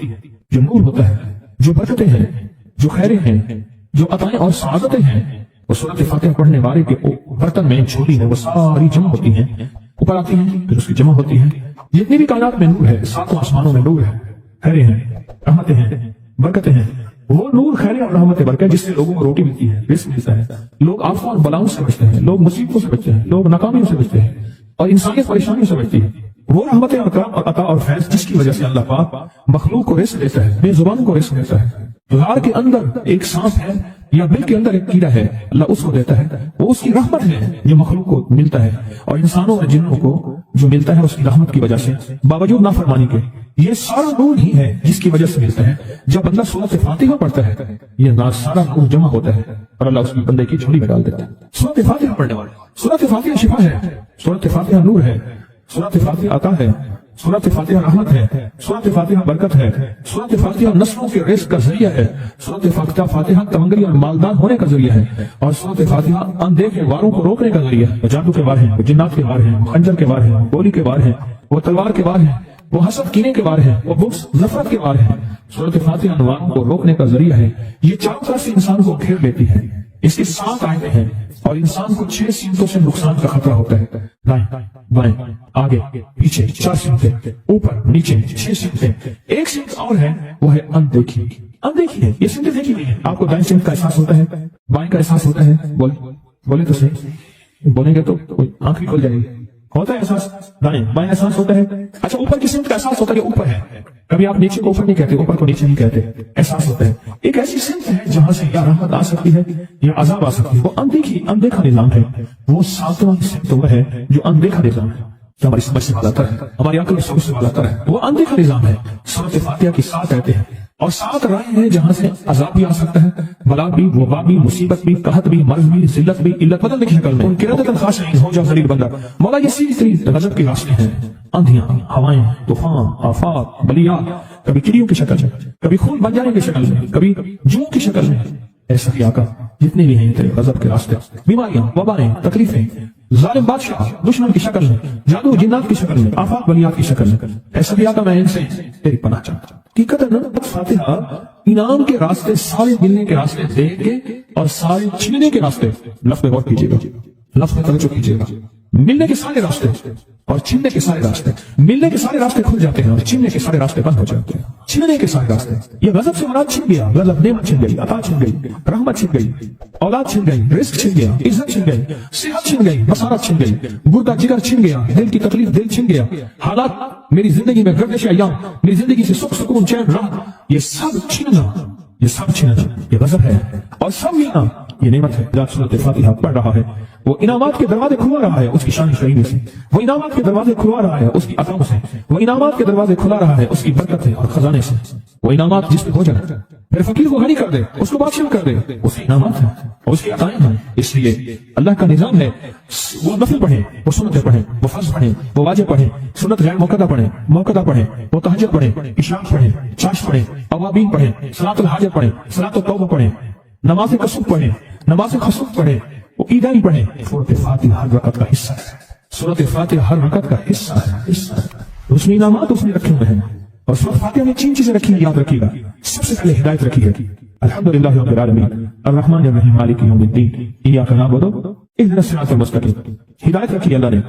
جو نور ہوتا ہے, جو برکتیں ہیں, جو خیریں ہیں, جو عطائیں اور سعادتیں ہیں, وہ سورۃ فاتحہ پڑھنے والے کے برتن میں جھولی ہے, وہ ساری جمع ہوتی ہیں, اوپر آتی ہیں, پھر اس کی جمع ہوتی ہے. جتنی بھی کائنات میں نور ہے, ساتوں آسمانوں میں نور ہے, خیریں ہیں, رحمتیں ہیں, برکتیں ہیں. وہ نور خیر اور رحمت برکت جس سے لوگوں کو روٹی ملتی ہے, رزق ملتا ہے, لوگ آفات اور بلاؤں سے بچتے ہیں, لوگ مصیبتوں سے بچتے ہیں, لوگ ناکامیوں سے بچتے ہیں, اور انسانیت پریشانیوں سے بچتی ہے. وہ رحمت اور کرم اور عطا اور فیض جس کی وجہ سے اللہ پاک مخلوق کو رزق دیتا ہے, بے زبان کو رزق دیتا ہے. غار کے اندر ایک سانپ ہے یا بل کے اندر ایک کیڑا ہے, اللہ اس کو دیتا ہے. وہ اس کی رحمت ہے جو مخلوق کو ملتا ہے, اور انسانوں اور جنوں کو جو ملتا ہے اس کی رحمت کی وجہ سے, باوجود نافرمانی کے. یہ سارا نور ہی ہے جس کی وجہ سے ملتا ہے. جب بندہ سورۃ فاتحہ پڑھتا ہے, یہ سارا نور جمع ہوتا ہے اور اللہ اس کی بندے کی جھولی میں ڈال دیتا ہے. سورۃ فاتحہ پڑھنے والے, سورۃ فاتحہ شفا ہے, سورۃ فاتحہ نور ہے, سورۃ فاتحہ عطا ہے, سورۃ فاتحہ رحمت ہے, سورۃ فاتحہ برکت ہے, سورۃ فاتحہ نسلوں کے رزق کا ذریعہ ہے, سورۃ فاتحہ تمنگری اور مالدار ہونے کا ذریعہ ہے, اور سورۃ فاتحہ اندیکھے واروں کو روکنے کا ذریعہ ہے. جادو کے وار ہیں, جنات کے وار ہیں, خنجر کے وار ہیں, گولی کے وار ہیں, وہ تلوار کے وار ہیں, وہ حسد کینے کے بارے ہے، وہ بغض نفرت کے بارے ہے۔ سورۃ فاتحہ انواروں کو روکنے کا ذریعہ ہے، یہ چاروں طرف سے انسان کو گھیر لیتی ہے۔ اس کے 7 آیتیں ہیں اور انسان کو 6 سمتوں سے نقصان کا خطرہ ہوتا ہے، دائیں بائیں آگے پیچھے 4 سمتیں، اوپر نیچے 6 سمتیں۔ ایک سمت اور ہے، وہ ہے اندیکھی۔ اندیکھی ہے، یہ سمتیں دیکھی نہیں ہے۔ آپ کو دائیں سمت کا احساس ہوتا ہے، بائیں کا احساس ہوتا ہے، بولے تو صحیح، بولیں گے تو آنکھ بھی کھل جائے گی۔ ہوتا ہے احساس، دائیں بائیں احساس ہوتا ہے۔ اچھا اوپر کی سمت کا احساس ہوتا ہے کہ اوپر ہے، کبھی آپ نیچے کو اوپر نہیں کہتے، اوپر کو نیچے نہیں کہتے، احساس ہوتا ہے۔ ایک ایسی سمت ہے جہاں سے یا رحمت آ سکتی ہے یا عذاب آ سکتی ہے، وہ اندیکھی اندیکھا نظام ہے۔ وہ 7واں سمت وہ ہے جو اندیکھا نظام ہے، جو ہماری سمجھ سے بالا تر ہے، ہماری عقل و سوچ سے بالا تر ہے، وہ اندیکھا نظام ہے۔ سورۃ فاتحہ کی 7 آیتیں ہیں اور 7 راہیں ہیں جہاں سے عذاب بھی آ سکتا ہے، بلا بھی، وبا بھی، مصیبت بھی، قحط بھی، مرض بھی، ذلت بھی، علت بدلنے کی شکل میں، قرۃ خاشعین ہو جا ذلیل بندہ۔ مولا یہ سیدھی غضب کے راستے ہیں، آندھیاں، ہوائیں، طوفان، آفات، بلیات، کبھی چڑیوں کی شکل میں، کبھی خون بن جانے کی شکل میں، کبھی جو کی شکل میں۔ ایسا ہی آقا جتنے بھی ہیں تیرے غضب کے راستے، بیماریاں، وبائیں، تکلیفیں، ظالم بادشاہ دشمن کی شکل میں، جادو جنات کی شکل میں، آفات بلیات کی شکل میں، ایسا بھی آقا میں ان سے تیری پناہ چاہتا ہوں۔ حقیقت ہے نا، فاتحہ انعام کے راستے سارے ملنے کے راستے دیکھ کے اور سارے چھیننے کے راستے، لفظ پہ غور کیجیے گا، لفظ پہ توجہ کیجیے گا۔ ملنے کے سارے راستے اور چھیننے کے سارے راستے، ملنے کے سارے راستے کھل جاتے ہیں اور چھیننے کے سارے راستے بند ہو جاتے ہیں۔ چھیننے کے سارے راستے، یہ غضب سے مراد چھن گیا، غضب نعمت چھن گئی، عطا چھن گئی، رحمت چھن گئی، اولاد چھن گئی، رزق چھن گیا، عزت چھن گئی، صحت چھن گئی، بصارت چھن گئی، گردہ جگر چھن گیا، دل کی تکلیف دل چھن گیا، حالات میری زندگی میں گردش ایام، میری زندگی سے سکھ سکون چین راحت، یہ سب چھننا، یہ سب چھننا یہ غضب ہے، اور سب ملنا یہ نعمت ہے۔ جب سورۃ فاتحہ پڑھ رہا ہے وہ انعامات کے دروازے کھلا رہا ہے اس کی شان شریف سے، وہ انعامات کے دروازے کھلا رہا ہے اس کی عطاؤں سے، وہ انعامات کے دروازے کھلا رہا ہے اس کی برکت سے اور خزانے سے۔ وہ انعامات جس پہ ہو جائے، میرے فقیر کو غنی کر دے، اس کو بادشاہ کر دے، اس کے انعامات ہیں، اس کی عطائیں ہیں۔ اس لیے اللہ کا نظام ہے، وہ نفل پڑھیں، وہ سنتیں پڑھیں، وہ فرض پڑھیں، وہ واجب پڑھیں، سنت غیر موقدہ پڑھیں، موقدہ پڑھیں، وہ تہجد پڑھیں، اشراق پڑھیں، چاش پڑھیں، اوابین پڑھیں، صلاۃ الحاجت پڑھیں، صلاۃ التوبہ پڑھیں، نماز کسوف پڑھیں، نماز خسوف پڑھیں، وہ عیدانی پڑھیں۔ سورۃ فاتحہ ہر رکعت کا حصہ ہے، سورۃ فاتحہ ہر رکعت کا حصہ ہے، اس میں انعامات اس نے رکھے ہوئے ہیں، اور سورۃ فاتحہ میں 3 چیزیں رکھی ہیں، یاد رکھیے گا۔ سب سے پہلے ہدایت رکھی ہے، الحمدللہ رب العالمین الرحمن الرحیم مالک یوم الدین ایاک نعبد اهدنا الصراط المستقیم۔ ہدایت رکھی اللہ نے،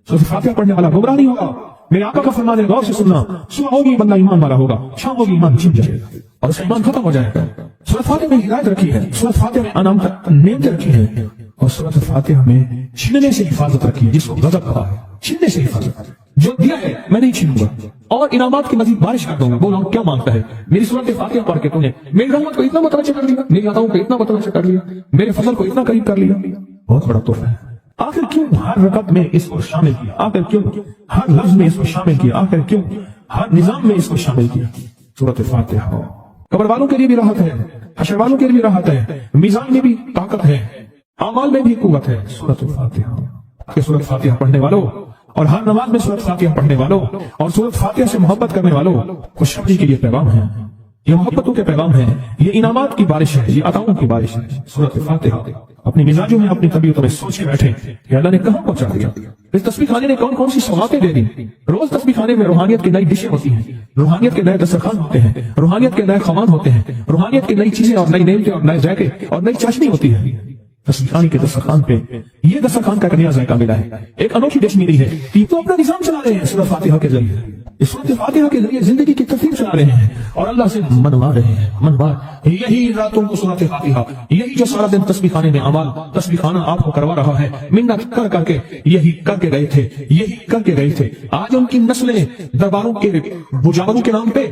سورۃ فاتحہ پڑھنے والا گمراہ نہیں ہوگا۔ میرے آقا کا فرمان ہے، غور سے سننا، صبح ہوگی بندہ ایمان والا ہوگا، شام ہوگی ایمان چھن جائے گا اور اس کا ایمان ختم ہو جائے گا۔ سورۃ فاتحہ میں ہدایت رکھی ہے، سورۃ فاتحہ میں انعامات نعمتیں رکھی ہیں، اور سورۃ فاتحہ میں چھیننے سے حفاظت رکھی ہے، جس کو غضب کہا ہے، چھیننے سے حفاظت، جو دیا ہے میں نہیں چھینوں گا اور انعامات کی مزید بارش کر دوں گا۔ بولو کیا مانگتا ہے؟ میری سورۃ فاتحہ پڑھ کے تو نے میری رحمت کو اتنا متوجہ کر لیا، میری عطاؤں کو اتنا متوجہ کر لیا، میرے فضل کو اتنا قریب کر لیا، بہت بڑا تحفہ ہے۔ آخر کیوں ہر رکعت میں اس کو شامل کیا؟ آخر کیوں ہر لفظ میں اس کو شامل کیا؟ آخر کیوں ہر نظام میں اس کو شامل کیا؟ سورۃ فاتحہ قبر والوں کے لیے بھی راحت ہے، حشر والوں کے لیے بھی راحت ہے، میزان میں بھی طاقت ہے، اعمال میں بھی قوت ہے۔ سورۃ فاتحہ کہ سورۃ فاتحہ پڑھنے والوں اور ہر نماز میں سورۃ فاتحہ پڑھنے والوں اور سورۃ فاتحہ سے محبت کرنے والوں خوشخبری کے لیے پیغام ہے، یہ محبتوں کے پیغام ہے، یہ انعامات کی بارش ہے، یہ عطاؤں کی بارش ہے۔ سورۃ فاتحہ اپنی مزاجوں میں اپنی طبیعتوں میں سوچ کے بیٹھے کہ اللہ نے کہاں پہنچا دیا، اس تسبیح خانے نے کون کون سی سوغاتیں دے دی۔ روز تسبیح خانے میں روحانیت کی نئی ڈشیں ہوتی ہیں، روحانیت کے نئے دسترخوان ہوتے ہیں، روحانیت کے نئے خوان ہوتے ہیں، روحانیت کی نئی چیزیں اور نئی نعمتیں اور نئے ذائقے اور نئی چاشنی ہوتی ہے۔ تسبیح خانے کے دسترخوان پہ یہ دسترخوان کا ایک نیا ذائقہ ملا ہے، ایک انوکھی ڈش ملی ہے، تو اپنا نظام چلا رہے ہیں سورۃ فاتحہ کے ذریعے، اس سورۃ فاتحہ کے ذریعے زندگی کی تفسیر چلا رہے ہیں اور اللہ سے منوا رہے ہیں، منوا یہی راتوں کو سورۃ فاتحہ، یہی جو سارا دن تسبیح خانے میں عمل تسبیح خانہ آپ کو کروا رہا ہے، منت کر کر کے یہی کر کے گئے تھے، یہی کر کے گئے تھے۔ آج ان کی نسلیں درباروں کے بجاوروں کے نام پہ،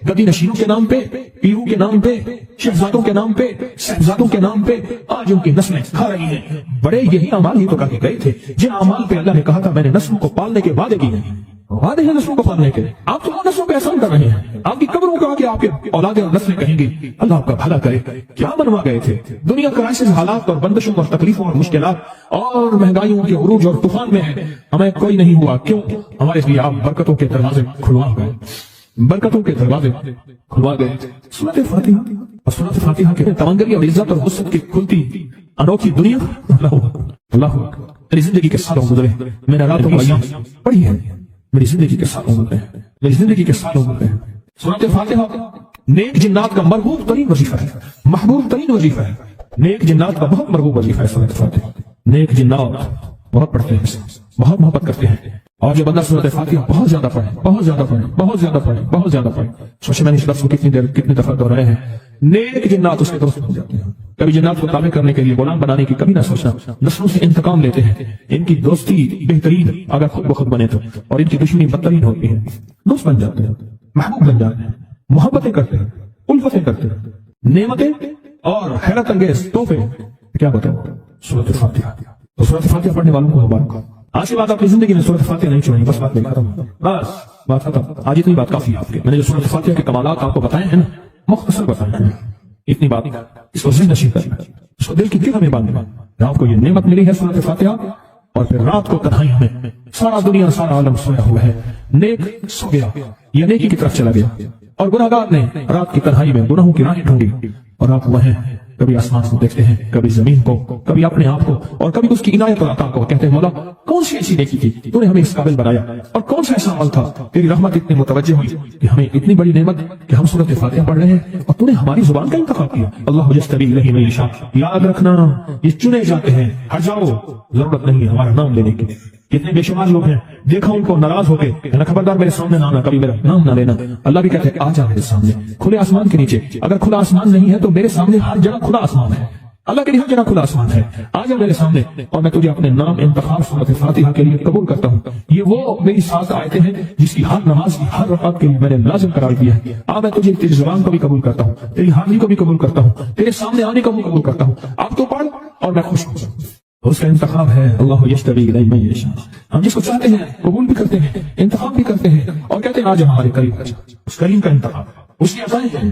گدی نشینوں کے نام پہ، پیروں کے نام پہ، شہزادوں کے نام پہ، صاحبزادوں کے نام پہ آج ان کی نسلیں کھا رہی ہیں۔ بڑے یہی اعمال ہی تو کر کے گئے تھے جن اعمال پہ اللہ نے کہا تھا میں نے نسلوں کو پالنے کے وعدے کیے ہیں، وعدے ہیں نسلوں کو پالنے کے۔ آپ تو نسلوں پہ احسان کر رہے ہیں، آپ کی قبروں کو آگے آپ کے اولادیں اور نسلیں کہیں گی اللہ آپ کا بھلا کرے۔ کیا بنوا گئے تھے؟ دنیا کرائسس حالات اور بندشوں اور تکلیفوں اور مشکلات اور مہنگائیوں کے عروج اور طوفان میں ہے، ہمیں کوئی نہیں ہوا، کیوں؟ ہمارے لیے آپ برکتوں کے دروازے کھلوا گئے، برکتوں کے دروازے کھلوا گئے۔ سورۃ فاتحہ اور سورۃ فاتحہ کے تمنگری اور عزت اور وسعت کی کھلتی انوکھی دنیا، اللہ اللہ میری زندگی کے سالوں گزرے، میں نے راتوں کو ایام پڑھی ہے، میری زندگی کے سالوں گزرے ہیں، میری زندگی کے سالوں گزرے ہیں۔ سورۃ فاتحہ نیک جنات کا مرغوب ترین وظیفہ ہے، محبوب ترین وظیفہ ہے، نیک جنات کا بہت مرغوب وظیفہ ہے سورۃ فاتحہ۔ نیک جنات بہت پڑھتے ہیں، بہت محبت کرتے ہیں، اور جو بندہ سورۃ فاتحہ بہت زیادہ پڑھے، بہت زیادہ پڑھے، بہت زیادہ پڑھے، بہت زیادہ پڑھے، سوچے میں نے اس لفظ کو کتنی دفعہ دہرائے ہیں، نیک جنات اس کے دوست بن جاتے ہیں۔ کبھی جنات کو تابع کرنے کے لیے غلام بنانے کی کبھی نہ سوچنا، نسلوں سے انتقام لیتے ہیں، ان کی دوستی بہترین اگر خود بخود بنے تو، اور ان کی دشمنی بدترین ہوتی ہے، دوست بن جاتے ہیں، محبوب بن جاتے ہیں، محبتیں کرتے ہیں، الفتیں کرتے ہیں، نعمتیں اور حیرت انگیز تحفے کیا بتاؤ سورۃ فاتحہ۔ تو سورۃ فاتحہ پڑھنے والوں کو مبارک۔ آج کی بات اپنی زندگی میں سورۃ فاتحہ نہیں چھوڑیں، بس بات نہیں ختم، بس بات ختم۔ آج اتنی بات کافی ہے آپ کے، میں نے جو سورۃ فاتحہ کے کمالات آپ کو بتائے ہیں نا، مختصر بتائے ہیں، اتنی بات اس کو ذہن نشین کرنا، اس کو دل کی گرہ میں باندھنا۔ آپ کو یہ نعمت ملی ہے سورۃ فاتحہ، اور پھر رات کو تنہائیوں میں سارا دنیا سارا عالم سویا ہوا ہے، نیک سو گیا، یہ نیکی کی طرف چلا گیا، اور گناہگار نے رات کی تنہائی میں گناہوں کی راہیں ڈھونڈی، اور آپ وہ ہیں کبھی آسمان کو دیکھتے ہیں، کبھی زمین کو، کبھی اپنے آپ کو، اور کبھی اس کی عنایت اور عطا کو، کہتے ہیں مولا کون سی ایسی نیکی تھی تو نے ہمیں اس قابل بنایا، اور کون سا ایسا عمل تھا تیری رحمت اتنی متوجہ ہوئی کہ ہمیں اتنی بڑی نعمت کہ ہم سورۃ فاتحہ پڑھ رہے ہیں اور تو نے ہماری زبان کا انتخاب کیا۔ اللہ یجتبی الیہ من یشاء، یاد رکھنا یہ چنے جاتے ہیں، ہٹ جاؤ، ضرورت نہیں ہمارا نام لینے کی۔ کتنے بے شمار لوگ ہیں، دیکھا ان کو ناراض ہو کے کہنا خبردار میرے سامنے نہ آنا، کبھی میرا نام نہ لینا۔ اللہ بھی کہتے ہیں آ جا میرے سامنے، کھلے آسمان کے نیچے، اگر کھلا آسمان نہیں ہے تو میرے سامنے ہر جگہ کھلا آسمان ہے، اللہ کے لیے ہر جگہ کھلا آسمان ہے، آ جا میرے سامنے، اور میں تجھے اپنے نام انتخاب سورۃ فاتحہ کے لیے قبول کرتا ہوں۔ یہ وہ میری ساتھ آیتیں ہیں جس کی ہر نماز کی ہر رکعت کے لیے میں نے لازم قرار دیا ہے۔ میں تجھے تیری زبان کو بھی قبول کرتا ہوں، تیری حاضری کو بھی قبول کرتا ہوں، تیرے سامنے آنے کو بھی قبول کرتا ہوں۔ آپ تو پڑھ اور میں خوش ہوں، اس کا انتخاب ہے اللہ یجتبی الیہ من یشاء۔ ہم جس کو چاہتے ہیں قبول بھی کرتے ہیں، انتخاب بھی کرتے ہیں، اور کہتے ہیں آج ہمارے قریب آ جا۔ اس کریم کا انتخاب، اس کی عطائیں ہیں،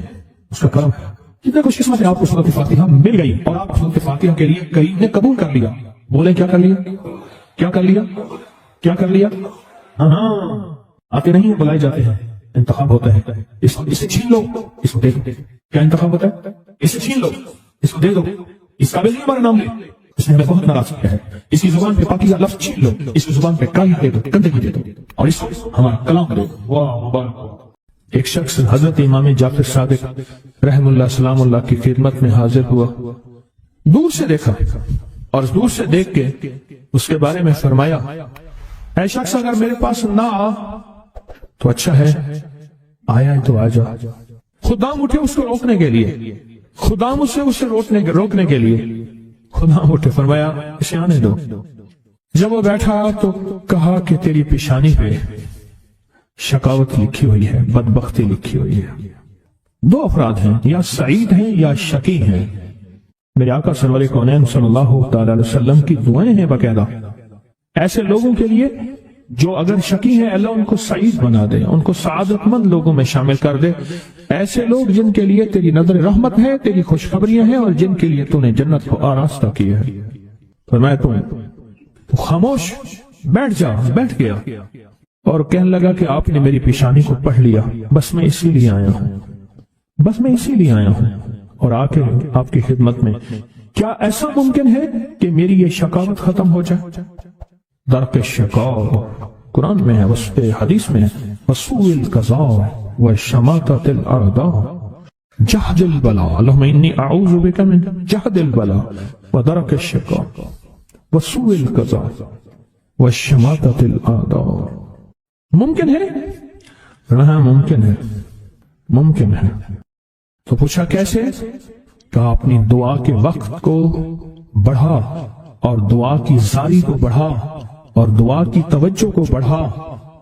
اس کا کرم ہے۔ کتنے خوش قسمت ہے آپ کو سورۃ فاتحہ مل گئی، اور آپ سورۃ فاتحہ کے لیے کریم نے قبول کر لیا۔ بولے کیا کر لیا، کیا کر لیا، کیا کر لیا؟ ہاں آتے نہیں بلائے جاتے ہیں، انتخاب ہوتا ہے، اسے چھین لو، اس کو دے دو۔ کیا انتخاب ہوتا ہے؟ اسے چھین لو، اس کو دے دو، اس قابل نہیں ہمارا نام لے، اس نے ہمیں بہت ناراض کیا ہے، اس کی زبان پہ پاکیزہ لفظ چھین لو، اس کی زبان پہ کایا دے دو، گندگی دے دو، اور اس کو ہمارا کلام دے دو۔ واہ مبارک۔ ایک شخص حضرت امام جعفر صادق رحم اللہ سلام اللہ کی خدمت میں حاضر ہوا، دور سے دیکھا، اور دور سے دیکھ کے اس کے بارے میں فرمایا اے شخص اگر میرے پاس نہ آ تو اچھا ہے، آیا ہے تو آ جا۔ خدام اٹھے اس کو روکنے کے لیے، خدام اسے روکنے کے لیے خدام اٹھے، فرمایا اسے آنے دو۔ جب وہ بیٹھا تو کہا کہ تیری پیشانی پہ شقاوت لکھی ہوئی ہے، بدبختی لکھی ہوئی ہے۔ دو افراد ہیں، یا سعید ہیں یا شقی ہیں۔ میرے آقا سرور کونین صلی اللہ تعالی علیہ وسلم کی دعائیں ہیں باقاعدہ ایسے لوگوں کے لیے جو اگر شقی ہیں، اللہ ان کو سعید بنا دے، ان کو سعادت مند لوگوں میں شامل کر دے۔ ایسے لوگ جن کے لیے تیری نظر رحمت ہے، تیری خوشخبریاں ہیں، اور جن کے لیے تو نے جنت کو آراستہ کیا ہے۔ فرمایا تو خاموش بیٹھ جا، بیٹھ گیا، اور کہنے لگا کہ آپ نے میری پیشانی کو پڑھ لیا، بس میں اسی لیے آیا ہوں، بس میں اسی لیے آیا ہوں، اور آ کے آپ کی خدمت میں کیا ایسا ممکن ہے کہ میری یہ شقاوت ختم ہو جائے؟ درک شقاء قرآن میں ہے، وصف حدیث میں ہے، وسوء القضاء وشماتۃ الاعداء جہد البلاء، اللہم انی اعوذ بک من جہد البلاء ودرک الشقاء وسوء القضاء وشماتۃ الاعداء۔ ممکن ہے؟ ہاں ممکن ہے، ممکن ہے۔ تو پوچھا کیسے؟ کہا اپنی دعا کے وقت کو بڑھا، اور دعا کی زاری کو بڑھا، اور دعا کی توجہ کو بڑھا،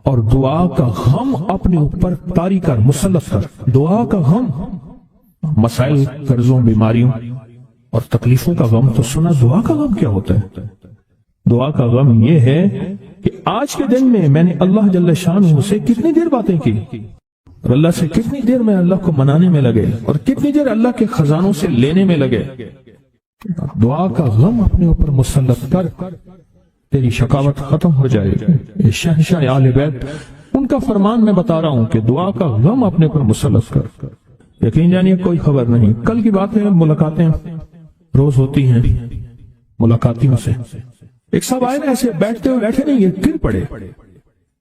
اور دعا کا غم اپنے اوپر طاری کر، مسلط کر۔ دعا کا غم، مسائل، قرضوں، بیماریوں اور تکلیفوں کا غم تو سنا، دعا کا غم کیا ہوتا ہے؟ دعا کا غم یہ ہے کہ آج کے دن میں نے اللہ جل شانہ سے کتنی دیر باتیں کی، اور اللہ سے کتنی دیر میں اللہ کو منانے میں لگے، اور کتنی دیر اللہ کے خزانوں سے لینے میں لگے۔ دعا کا غم اپنے اوپر مسلط کر، تیری شقاوت ختم ہو جائے گی۔ شہنشاہ آل بیت ان کا فرمان میں بتا رہا ہوں کہ دعا کا غم اپنے اوپر مسلط کر۔ یقین جانیے کوئی خبر نہیں، کل کی بات ہے، ملاقاتیں روز ہوتی ہیں ملاقاتیوں سے۔ ایک صاحب آئے نا، ایسے بیٹھتے ہوئے بیٹھے نہیں، یہ گر پڑے،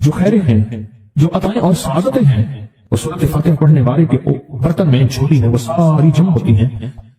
جو خیریں ہیں، جو عطائیں اور سعادتیں ہیں، وہ سورۃ فاتحہ پڑھنے والے کے برتن میں جھولی میں وہ ساری جمع ہوتی ہیں،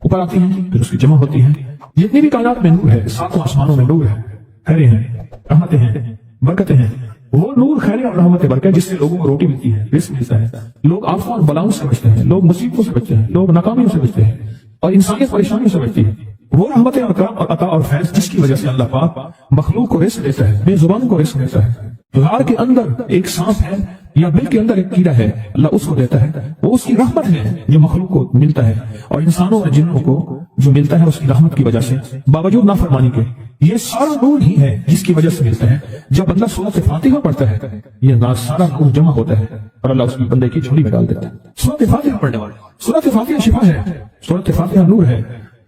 اوپر آتی ہیں پھر اس کی جمع ہوتی ہیں۔ جتنی بھی کائنات میں نور ہے، ساتوں آسمانوں میں نور ہے، خیریں ہیں، رحمتیں ہیں، برکتیں ہیں، وہ نور خیر اور رحمت برکت جس سے لوگوں کو روٹی ملتی ہے، رزق ملتا ہے، لوگ آفات اور بلاؤں سے بچتے ہیں، لوگ مصیبتوں سے بچتے ہیں، لوگ ناکامیوں سے بچتے ہیں اور انسانیت پریشانیوں سے بچتی ہے۔ وہ رحمت اور کرم اور عطا اور فیض جس کی وجہ سے اللہ پاک مخلوق کو رزق دیتا ہے، بے زبانوں کو رزق دیتا ہے۔ غار کے اندر ایک سانپ ہے یا بل کے اندر ایک کیڑا ہے، اللہ اس کو دیتا ہے، وہ اس کی رحمت ہے جو مخلوق کو ملتا ہے، اور انسانوں اور جنوں کو جو ملتا ہے اس کی رحمت کی وجہ سے باوجود نافرمانی کے۔ یہ سارا نور ہی ہے جس کی وجہ سے ملتا ہے۔ جب بندہ سورۃ فاتحہ پڑھتا ہے یہ سارا نور جمع ہوتا ہے اور اللہ اس کی بندے کی جھولی میں ڈال دیتا ہے۔ سورۃ فاتحہ پڑھنے والے، سورۃ فاتحہ شفا ہے، سورۃ فاتحہ نور ہے،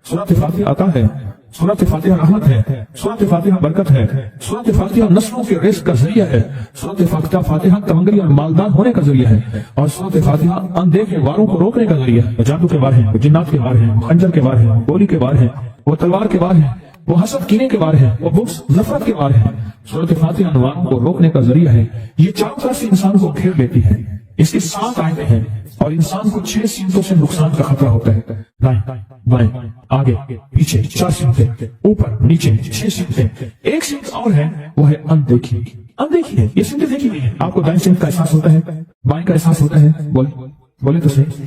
سورۃ فاتحہ عطا ہے، سورۃ فاتحہ رحمت ہے، سورۃ فاتحہ برکت ہے، سورۃ فاتحہ نسلوں کے رزق کا ذریعہ ہے، سورۃ فاتحہ تمنگری اور مالدار ہونے کا ذریعہ ہے، اور سورۃ فاتحہ اندیکھے واروں کو روکنے کا ذریعہ ہے۔ وہ جادو کے وار ہیں، وہ جنات کے وار ہیں، وہ خنجر کے وار ہیں، وہ گولی کے وار ہیں، وہ تلوار کے وار ہیں، وہ حسد کینے کے وار ہیں، وہ بغض نفرت کے وار ہیں۔ سورۃ فاتحہ انواروں کو روکنے کا ذریعہ ہے۔ یہ چاروں طرف سے انسان کو گھیر لیتی ہے۔ اس کی 7 آیتیں ہیں اور انسان کو 6 سمتوں سے نقصان کا خطرہ ہوتا ہے، دائیں بائیں آگے پیچھے 4 سمتیں، اوپر نیچے 6 سمتیں۔ ایک سمت اور ہے وہ ہے اندیکھی۔ اندیکھی ہے، یہ سمتیں دیکھی نہیں ہے۔ آپ کو دائیں سمت کا احساس ہوتا ہے، بائیں کا احساس ہوتا ہے، بولے تو صحیح،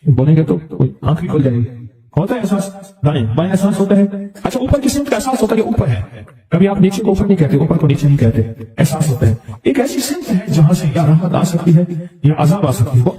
بولیں گے تو آنکھ بھی کھل جائے گی۔ ہوتا ہے احساس، دائیں بائیں احساس ہوتا ہے۔ اچھا اوپر کی سمت کا احساس ہوتا ہے کہ اوپر ہے، کبھی آپ نیچے کو اوپر نہیں کہتے، اوپر کو نیچے نہیں کہتے، احساس ہوتا ہے۔ ایک ایسی سمت ہے جہاں سے یا رحمت آ سکتی ہے یا عذاب آ سکتی ہے، وہ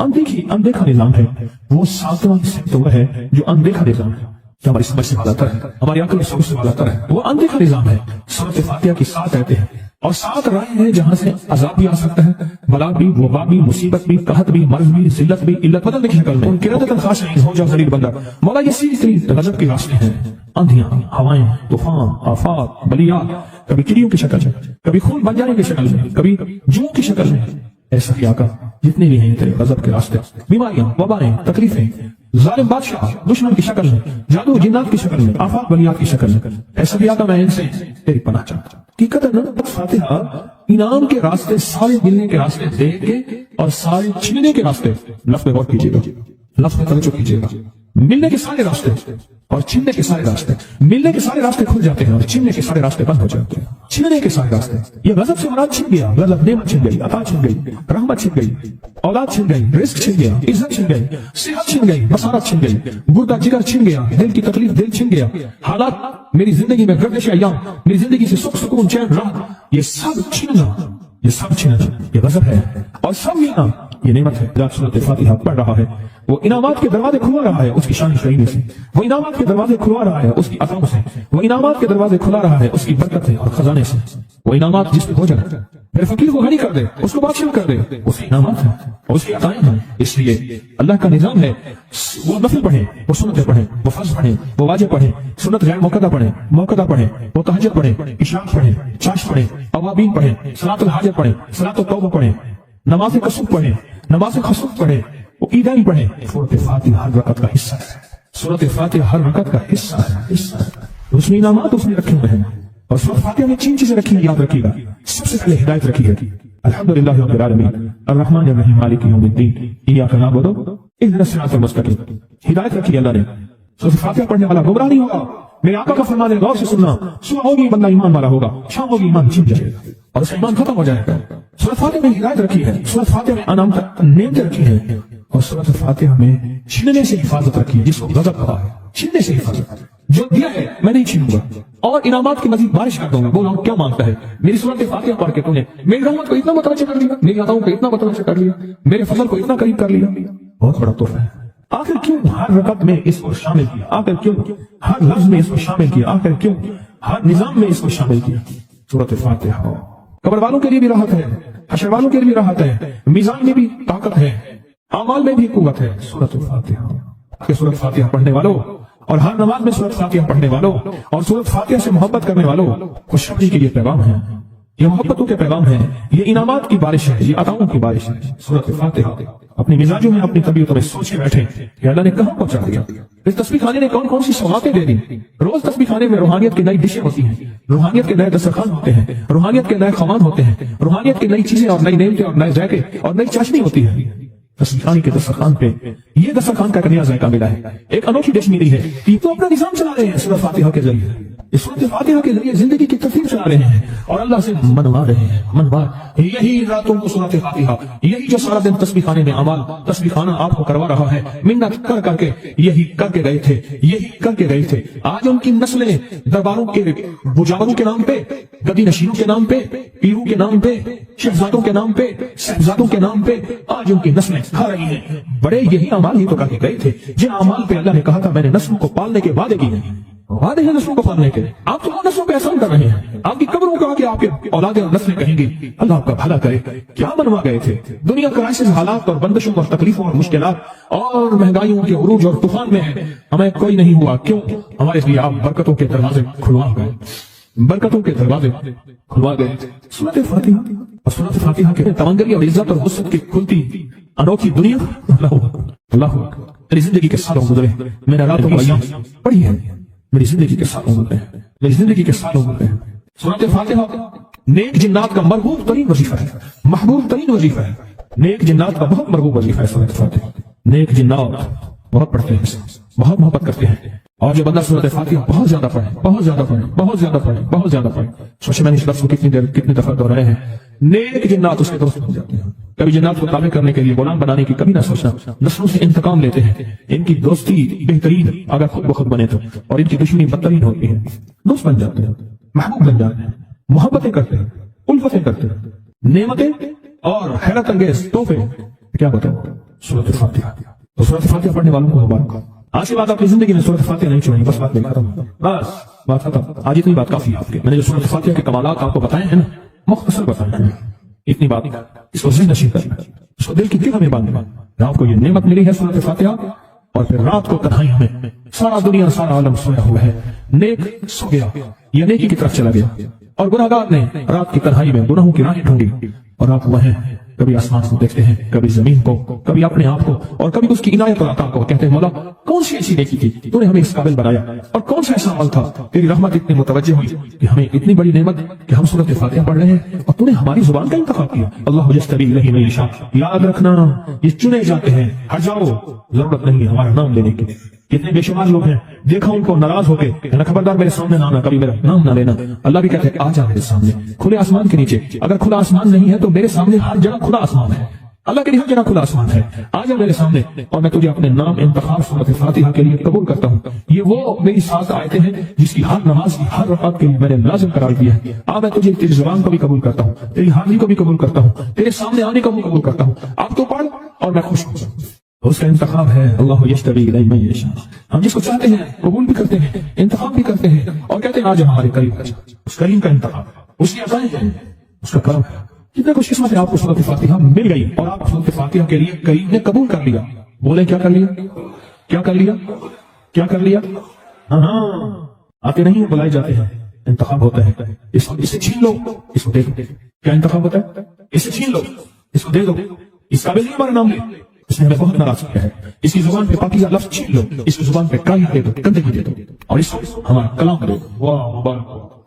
اندیکھا نظام ہے۔ وہ 7واں سمت وہ ہے جو اندیکھا نظام ہے، جو ہماری سمجھ سے بالاتر ہے، ہماری عقل کی سوچ سے بالاتر ہے، وہ اندیکھا نظام ہے۔ سورۃ فاتحہ کی 7 آیتیں ہیں اور 7 راہیں ہیں جہاں سے عذاب بھی آ سکتا ہے، بلا بھی، وبا بھی، مصیبت بھی، قحط بھی، مرض بھی، ذلت بھی، علت بدلنے کی شکل میں، ان کی ردت خاشعین ہو جاؤ ذلیل بندہ۔ مولا یہ سیدھی غضب کے راستے ہیں، آندھیاں، ہوائیں، طوفان، آفات، بلیات، کبھی چڑیوں کی شکل میں، کبھی خون بن جانے کی شکل میں، کبھی جوں کی شکل میں۔ ایسا ہی آقا جتنے بھی ہیں تیرے غضب کے راستے، بیماریاں، وبائیں، تکلیفیں، ظالم بادشاہ دشمن کی شکل میں، جادو جنات کی شکل میں، آفات بلیات کی شکل میں، ایسا ہی آقا میں ان سے تیری پناہ چاہتا ہوں۔ حقیقت فاتحہ انعام کے راستے، سارے ملنے کے راستے دیکھ کے اور سارے چھیننے کے راستے، لفظ غور کیجیے گا، لفظ میں توجہ کیجیے گا۔ ملنے کے سارے راستے اور چھیننے کے سارے راستے، ملنے کے سارے راستے کھل جاتے ہیں اور چھیننے کے سارے راستے بند ہو جاتے ہیں۔ چھیننے کے سارے راستے، یہ غضب سے مراد چھن گیا، غضب نعمت چھن گئی، عطا چھن گئی، رحمت چھن گئی، اولاد چھن گئی، رزق چھن گیا، عزت چھن گئی، صحت چھن گئی، بصارت چھن گئی، گردہ جگر چھن گیا، دل کی تکلیف دل چھن گیا، حالات میری زندگی میں گردش ایام، میری زندگی سے سکھ سکون چین راحت، یہ سب چھننا، یہ سب چھننا یہ غضب ہے، اور سب ملنا یہ نعمت ہے۔ جب سورۃ فاتحہ پڑھ رہا ہے وہ انعامات کے دروازے کھلا رہا ہے اس کی شان شریف سے، وہ انعامات کے دروازے کھلا رہا ہے اس کی عطاؤں سے، وہ انعامات کے دروازے کھلا رہا ہے اس کی برکت سے اور خزانے سے، وہ انعامات جس پہ ہو جائے میرے فقیر کو غنی کر دے، اس کو بادشاہ کر دے، اس کے انعامات ہیں اور اس کی عطائیں ہیں۔ اس لیے اللہ کا نظام ہے، وہ نفل پڑھیں، وہ سنتیں پڑھیں، وہ فرض پڑھیں، وہ واجب پڑھیں، سنت غیر موقدہ پڑھیں، موقدہ پڑھیں، وہ تہجد پڑھیں، عشاء پڑھیں، چاش پڑھیں، اوابین پڑھیں، صلاۃ الحاجت پڑھیں، صلاۃ التوبہ پڑھیں، نماز کسوف پڑھیں، نماز خسوف پڑھیں، وہ عیدین پڑھیں۔ سورۃ فاتحہ ہر رکعت کا حصہ ہے، سورۃ فاتحہ ہر رکعت کا حصہ ہے، اس میں انعامات اس نے رکھے ہوئے ہیں، اور سورۃ فاتحہ میں 3 چیزیں رکھی ہیں، یاد رکھیے گا۔ سب سے پہلے ہدایت رکھی ہے، الحمدللہ رب العالمین الرحمن الرحیم مالک یوم الدین ایاک نعبد اهدنا الصراط المستقیم۔ ہدایت رکھی ہے اللہ نے۔ سورۃ فاتحہ پڑھنے والا گمراہ نہیں ہوگا، میرے آقا کا فرمان ہے، غور سے سننا، صبح ہوگی بندہ ایمان والا ہوگا، شام ہوگی ایمان چھن جائے گا اور اس کا ایمان ختم ہو جائے گا۔ سورۃ فاتحہ میں ہدایت رکھی ہے، سورۃ فاتحہ میں انعامات نعمتیں رکھی ہیں، اور سورۃ فاتحہ میں چھیننے سے حفاظت رکھی ہے، جس کو غضب کہا ہے، چھیننے سے حفاظت، جو دیا ہے میں نہیں چھینوں گا اور انعامات کی مزید بارش کر دوں گا۔ بولو کیا مانگتا ہے؟ میری سورۃ فاتحہ پڑھ کے تو نے میری رحمت کو اتنا متوجہ کر لیا، میری عطاؤں کو اتنا متوجہ کر لیا، میرے فضل کو اتنا قریب کر لیا، بہت بڑا تحفہ ہے۔ آخر کیوں ہر رکعت میں اس کو شامل کیا؟ آخر کیوں ہر لفظ میں اس کو شامل کیا؟ آخر کیوں ہر نظام میں اس کو شامل کیا؟ سورۃ فاتحہ قبر والوں کے لیے بھی راحت ہے، حشر والوں کے لیے بھی راحت ہے، میزان میں بھی طاقت ہے، اعمال میں بھی قوت ہے۔ سورۃ فاتحہ کہ سورۃ فاتحہ پڑھنے والوں اور ہر نماز میں سورۃ فاتحہ پڑھنے والوں اور سورۃ فاتحہ سے محبت کرنے والوں خوشخبری کے لیے پیغام ہے، یہ محبتوں کے پیغام ہیں، یہ انعامات کی بارش ہے، یہ عطاؤں کی بارش ہے۔ سورۃ فاتحہ اپنی مزاجوں میں، اپنی طبیعتوں میں سوچے بیٹھے کہ اللہ نے کہاں پہنچا دیا، اس تسبیح خانے نے کون کون سی سوغاتیں دے دی۔ روز تسبیح خانے میں روحانیت کی نئی ڈشیں ہوتی ہیں، روحانیت کے نئے دسترخوان ہوتے ہیں، روحانیت کے نئے خوان ہوتے ہیں، روحانیت کی نئی چیزیں اور نئی نعمتیں اور نئے ذائقے اور نئی چاشنی ہوتی ہے۔ تسبیح خانے کے دسترخوان پہ یہ دسترخوان کا نیا ذائقہ ملا ہے، ایک انوکھی ڈش ملی ہے۔ یہ تو اپنا نظام چلا رہے ہیں سورۃ فاتحہ کے ذریعے، اس سورۃ فاتحہ کے ذریعے زندگی کی ترتیب چلا رہے ہیں اور اللہ سے منوا رہے ہیں، منوا۔ یہی راتوں کو سورۃ فاتحہ، یہی جو سارا دن تسبیح خانے میں عمل تسبیح خانہ آپ کو کروا رہا ہے، منت کر کر کے یہی کر کے گئے تھے، یہی کر کے گئے تھے۔ آج ان کی نسلیں درباروں کے بجاوروں کے نام پہ، گدی نشینوں کے نام پہ، پیروں کے نام پہ، شہزادوں کے نام پہ، صاحبزادوں کے نام پہ آج ان کی نسلیں کھا رہی ہیں۔ بڑے یہی اعمال ہی تو کر کے گئے تھے جن اعمال پہ اللہ نے کہا تھا میں نے نسلوں کو پالنے کے وعدے کیے ہیں، وعدے ہیں نسلوں کو پالنے کے۔ آپ تو نسلوں پہ احسان کر رہے ہیں، آپ کی قبروں کا کہ آپ کے اولادیں اور نسلیں کہیں گی اللہ آپ کا بھلا کرے۔ کیا بنوا گئے تھے؟ دنیا کرائسس، حالات اور بندشوں اور تکلیفوں اور مشکلات اور مہنگائیوں کے عروج اور طوفان میں ہے، ہمیں کوئی نہیں ہوا، کیوں؟ ہمارے لیے آپ برکتوں کے دروازے کھلوا گئے، برکتوں کے دروازے کھلوا گئے۔ سورۃ فاتحہ اور سورۃ فاتحہ کے تمنگری اور عزت اور وسعت کی کھلتی انوکھی دنیا، اللہ میری زندگی کے سالوں گزرے، میں نے راتوں کو ایام پڑھی ہے، میری زندگی کے سالوں گزرے، میری زندگی کے سالوں گزرے۔ سورۃ فاتحہ نیک جنات کا مرغوب ترین وظیفہ ہے، محبوب ترین وظیفہ ہے، نیک جنات کا بہت مرغوب وظیفہ ہے سورۃ فاتحہ۔ نیک جنات بہت پڑھتے ہیں، بہت محبت کرتے ہیں، اور جو بندہ سورۃ فاتحہ بہت زیادہ پڑھے، بہت زیادہ پڑھے، بہت زیادہ پڑھے، بہت زیادہ پڑھے، سوچے میں نے اس لفظ کو کتنی دیر کتنی دفعہ دہرائے ہیں، نیک جنات اس کے دوست بن جاتے ہیں۔ کبھی جنات کو تابع کرنے کے لیے، غلام بنانے کی کبھی نہ سوچنا، نسلوں سے انتقام لیتے ہیں، ان کی دوستی بہترین اگر خود بخود بنے تو، اور ان کی دشمنی بدترین ہوتی ہے۔ دوست بن جاتے ہیں، محبوب بن جاتے ہیں، محبتیں کرتے ہیں، الفتیں کرتے ہیں، نعمتیں اور حیرت انگیز تحفے۔ کیا بتاؤ سورۃ فاتحہ، تو سورۃ فاتحہ پڑھنے والوں کو مبارک۔ آج کے بعد اپنی زندگی میں سورۃ فاتحہ نہیں چھوڑیں، بس بات میں ختم، بس بات ختم۔ آج اتنی بات کافی ہے آپ کے، میں نے جو سورۃ فاتحہ کے کمالات آپ کو بتائے ہیں نا، مختصر بتائے ہیں، اتنی بات اس کو ذہن نشین کرنا، اس کو دل کی گہرا میں باندھنا۔ رات کو یہ نعمت ملی ہے سورۃ فاتحہ، اور پھر رات کو تنہائیوں میں سارا دنیا سارا عالم سویا ہوا ہے، نیک سو گیا یا نیکی کی طرف چلا گیا، اور گناہگار نے رات کی تنہائی میں گناہوں کی راہیں ڈھونڈی، اور آپ وہیں کبھی آسمان کو دیکھتے ہیں، کبھی زمین کو، کبھی اپنے آپ کو، اور کبھی اس کی عنایت اور عطا کو، کہتے ہیں مولا کون سی ایسی نیکی تھی تو نے ہمیں اس قابل بنایا، اور کون سا ایسا عمل تھا تیری رحمت اتنی متوجہ ہوئی کہ ہمیں اتنی بڑی نعمت کہ ہم سورۃ فاتحہ پڑھ رہے ہیں اور تو نے ہماری زبان کا انتخاب کیا۔ اللہ یجتبی الیہ من یشاء، یاد رکھنا یہ چنے جاتے ہیں، ہٹ جاؤ، ضرورت نہیں ہمارا نام لینے کی۔ کتنے بے شمار لوگ ہیں، دیکھا ان کو ناراض ہو کے کہنا خبردار میرے سامنے نہ آنا، کبھی میرا نام نہ لینا۔ اللہ بھی کہتے ہیں آ جا میرے سامنے، کھلے آسمان کے نیچے، اگر کھلا آسمان نہیں ہے تو میرے سامنے ہر جگہ کھلا آسمان ہے، اللہ کے لیے ہر جگہ کھلا آسمان ہے، آ جا میرے سامنے، اور میں تجھے اپنے نام انتخاب سورۃ فاتحہ کے لیے قبول کرتا ہوں۔ یہ وہ میری 7 آیتیں ہیں جس کی ہر نماز کی ہر رکعت کے لیے میں نے لازم قرار دیا ہے۔ میں تجھے تیری زبان کو بھی قبول کرتا ہوں، تیری حاضری کو بھی قبول کرتا ہوں، تیرے سامنے آنے کو بھی قبول کرتا ہوں۔ اب تو پڑھ اور میں خوش ہوں، اس کا انتخاب ہے اللہ یجتبی الیہ من یشاء۔ ہم جس کو چاہتے ہیں قبول بھی کرتے ہیں، انتخاب بھی کرتے ہیں، اور کہتے ہیں آج ہمارے قریب ہے، اس کریم کا انتخاب، اس کی عطائیں ہیں، اس کا کرم ہے۔ کتنے خوش قسمت ہے آپ کو سورۃ فاتحہ مل گئی اور آپ سورۃ فاتحہ کے لیے کریم نے قبول کر لیا۔ بولے کیا کر لیا، کیا کر لیا، کیا کر لیا؟ ہاں آتے نہیں بلائے جاتے ہیں، انتخاب ہوتا ہے، اسے چھین لو، اس کو دے دو۔ کیا انتخاب ہوتا ہے؟ اسے چھین لو، اس کو دے دو، اس قابل نہیں ہمارا نام لے، اس نے ہمیں بہت ناراض کیا ہے، اس کی زبان پہ پاکیزہ لفظ چھین لو، اس کی زبان پہ کالی دے دو، گندگی دے دو، اور اس کو ہمارا کلام دے دو۔ واہ مبارک